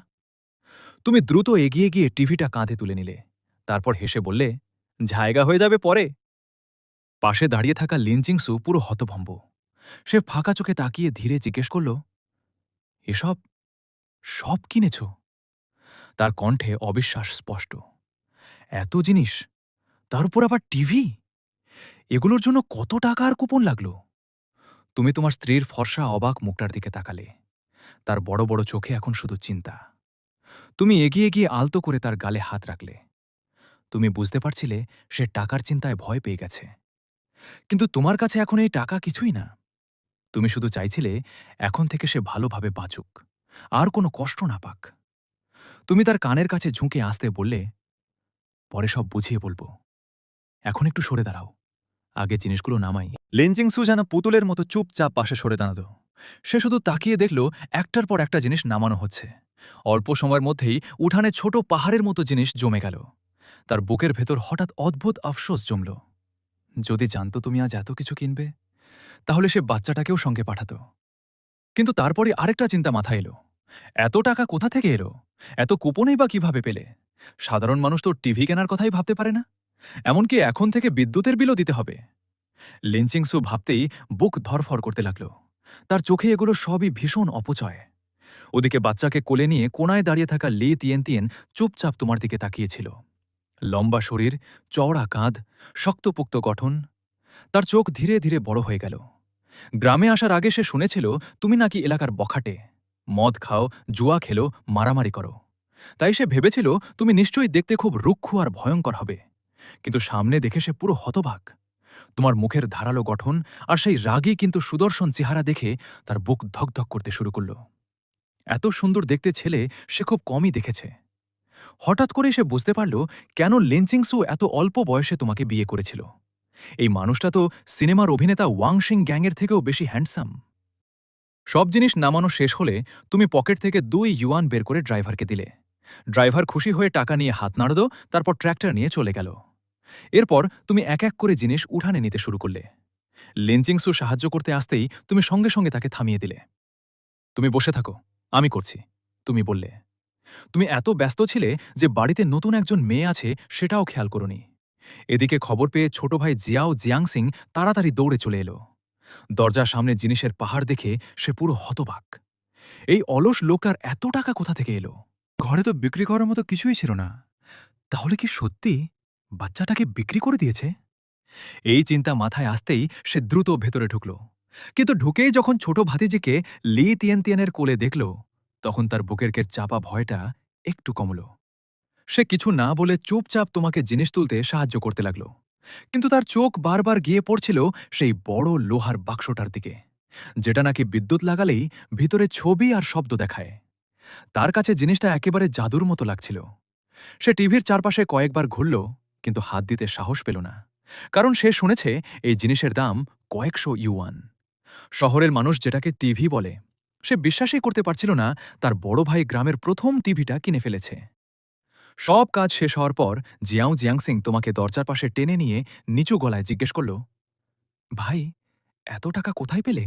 তুমি দ্রুত এগিয়ে গিয়ে টিভিটা কাঁধে তুলে নিলে, তারপর হেসে বললে, জায়গা হয়ে যাবে পরে। পাশে দাঁড়িয়ে থাকা লিনচিংসু পুরো হতভম্ব। সে ফাঁকা চোখে তাকিয়ে ধীরে জিজ্ঞেস করল, এসব সব কিনেছ? তার কণ্ঠে অবিশ্বাস স্পষ্ট। এত জিনিস, তার উপর আবার টিভি, এগুলোর জন্য কত টাকা আর কুপন লাগলো? তুমি তোমার স্ত্রীর ফর্সা অবাক মুখটার দিকে তাকালে। তার বড় বড় চোখে এখন শুধু চিন্তা। তুমি এগিয়ে গিয়ে আলতো করে তার গালে হাত রাখলে। তুমি বুঝতে পারছিলে সে টাকার চিন্তায় ভয় পেয়ে গেছে, কিন্তু তোমার কাছে এখন এই টাকা কিছুই না। তুমি শুধু চাইছিলে এখন থেকে সে ভালোভাবে বাঁচুক, আর কোনো কষ্ট না পাক। তুমি তার কানের কাছে ঝুঁকে আসতে বললে, পরে সব বুঝিয়ে বলবো, এখন একটু সরে দাঁড়াও, আগে জিনিসগুলো নামাই। লিনচিংসু যেন পুতুলের মতো চুপচাপ পাশে সরে দাঁড়াত। সে শুধু তাকিয়ে দেখল একটার পর একটা জিনিস নামানো হচ্ছে। অল্প সময়ের মধ্যেই উঠানে ছোট পাহাড়ের মতো জিনিস জমে গেল। তার বুকের ভেতর হঠাৎ অদ্ভুত আফসোস জমল। যদি জানত তুমি আজ এত কিছু কিনবে, তাহলে সে বাচ্চাটাকেও সঙ্গে পাঠাত। কিন্তু তারপরে আরেকটা চিন্তা মাথায় এলো, এত টাকা কোথা থেকে এলো? এত কুপনেই বা কিভাবে পেলে? সাধারণ মানুষ তো টিভি কেনার কথাই ভাবতে পারে না, এমনকি এখন থেকে বিদ্যুতের বিলও দিতে হবে। লিনচিংসু ভাবতেই বুক ধরফর করতে লাগল। তার চোখে এগুলো সবই ভীষণ অপচয়। ওদিকে বাচ্চাকে কোলে নিয়ে কোনায় দাঁড়িয়ে থাকা লি তিয়ানতিয়ান চুপচাপ তোমার দিকে তাকিয়েছিল। লম্বা শরীর, চওড়া কাঁধ, শক্তপোক্ত গঠন। তার চোখ ধীরে ধীরে বড় হয়ে গেল। গ্রামে আসার আগে সে শুনেছিল তুমি নাকি এলাকার বখাটে, মদ খাও, জুয়া খেলো, মারামারি করো। তাই সে ভেবেছিল তুমি নিশ্চয়ই দেখতে খুব রুক্ষ আর ভয়ঙ্কর হবে। কিন্তু সামনে দেখে সে পুরো হতবাক। তোমার মুখের ধারালো গঠন আর সেই রাগী কিন্তু সুদর্শন চেহারা দেখে তার বুক ধকধক করতে শুরু করল। এত সুন্দর দেখতে ছেলে সে খুব কমই দেখেছে। হঠাৎ করে সে বুঝতে পারল কেন লিনচিংসু এত অল্প বয়সে তোমাকে বিয়ে করেছিল। এই মানুষটা তো সিনেমার অভিনেতা ওয়াং শিং গ্যাংয়ের থেকেও বেশি হ্যান্ডসাম। সব জিনিস নামানো শেষ হলে তুমি পকেট থেকে 2 ইউয়ান বের করে ড্রাইভারকে দিলে। ড্রাইভার খুশি হয়ে টাকা নিয়ে হাত নাড়ল, তারপর ট্র্যাক্টর নিয়ে চলে গেল। এরপর তুমি এক এক করে জিনিস উঠানে নিতে শুরু করলে। লিনচিংসু সাহায্য করতে আসতেই তুমি সঙ্গে সঙ্গে তাকে থামিয়ে দিলে। তুমি বসে থাকো, আমি করছি, তুমি বললে। তুমি এত ব্যস্ত ছিলে যে বাড়িতে নতুন একজন মেয়ে আছে সেটাও খেয়াল করনি। এদিকে খবর পেয়ে ছোট ভাই জিয়াও জিয়াংসিং তাড়াতাড়ি দৌড়ে চলে এলো। দরজার সামনে জিনিসের পাহাড় দেখে সে পুরো হতবাক। এই অলস লোকটার এত টাকা কোথা থেকে এলো? ঘরে তো বিক্রি করার মতো কিছুই ছিল না। তাহলে কি সত্যি বাচ্চাটাকে বিক্রি করে দিয়েছে? এই চিন্তা মাথায় আসতেই সে দ্রুত ভেতরে ঢুকল। কিন্তু ঢুকেই যখন ছোট ভাতিজিকে লি তিয়ানতিয়ানের কোলে দেখল, তখন তার বুকের চাপা ভয়টা একটু কমল। সে কিছু না বলে চুপচাপ তোমাকে জিনিস তুলতে সাহায্য করতে লাগল। কিন্তু তার চোখ বারবার গিয়ে পড়ছিল সেই বড় লোহার বাক্সটার দিকে, যেটা নাকি বিদ্যুৎ লাগালেই ভিতরে ছবি আর শব্দ দেখায়। তার কাছে জিনিসটা একেবারে জাদুর মতো লাগছিল। সে টিভির চারপাশে কয়েকবার ঘুরল, কিন্তু হাত দিতে সাহস পেল না, কারণ সে শুনেছে এই জিনিসের দাম কয়েকশো ইউয়ান। শহরের মানুষ যেটাকে টিভি বলে, সে বিশ্বাসই করতে পারছিল না তার বড় ভাই গ্রামের প্রথম টিভিটা কিনে ফেলেছে। সব কাজ শেষ হওয়ার পর জিয়াও জিয়াংসিং তোমাকে দরজার পাশে টেনে নিয়ে নিচু গলায় জিজ্ঞেস করল, ভাই, এত টাকা কোথায় পেলে?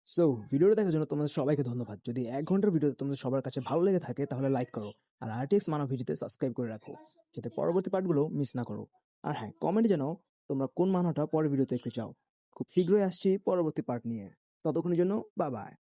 সো ভিডিওটা দেখার জন্য তোমাদের সবাইকে ধন্যবাদ। যদি 1 ঘন্টার ভিডিও তোমাদের সবার কাছে ভালো লেগে থাকে তাহলে লাইক করো, আর আরটিএক্স মানব ভিডিওতে সাবস্ক্রাইব করে রাখো, যাতে পরবর্তী পার্টগুলো মিস না করো। আর হ্যাঁ, কমেন্টে জানাও তোমরা কোন মানবটা পরের ভিডিওতে দেখতে চাও। খুব শীঘ্রই আসছি পরবর্তী পার্ট নিয়ে। ততক্ষণের জন্য বাই বাই।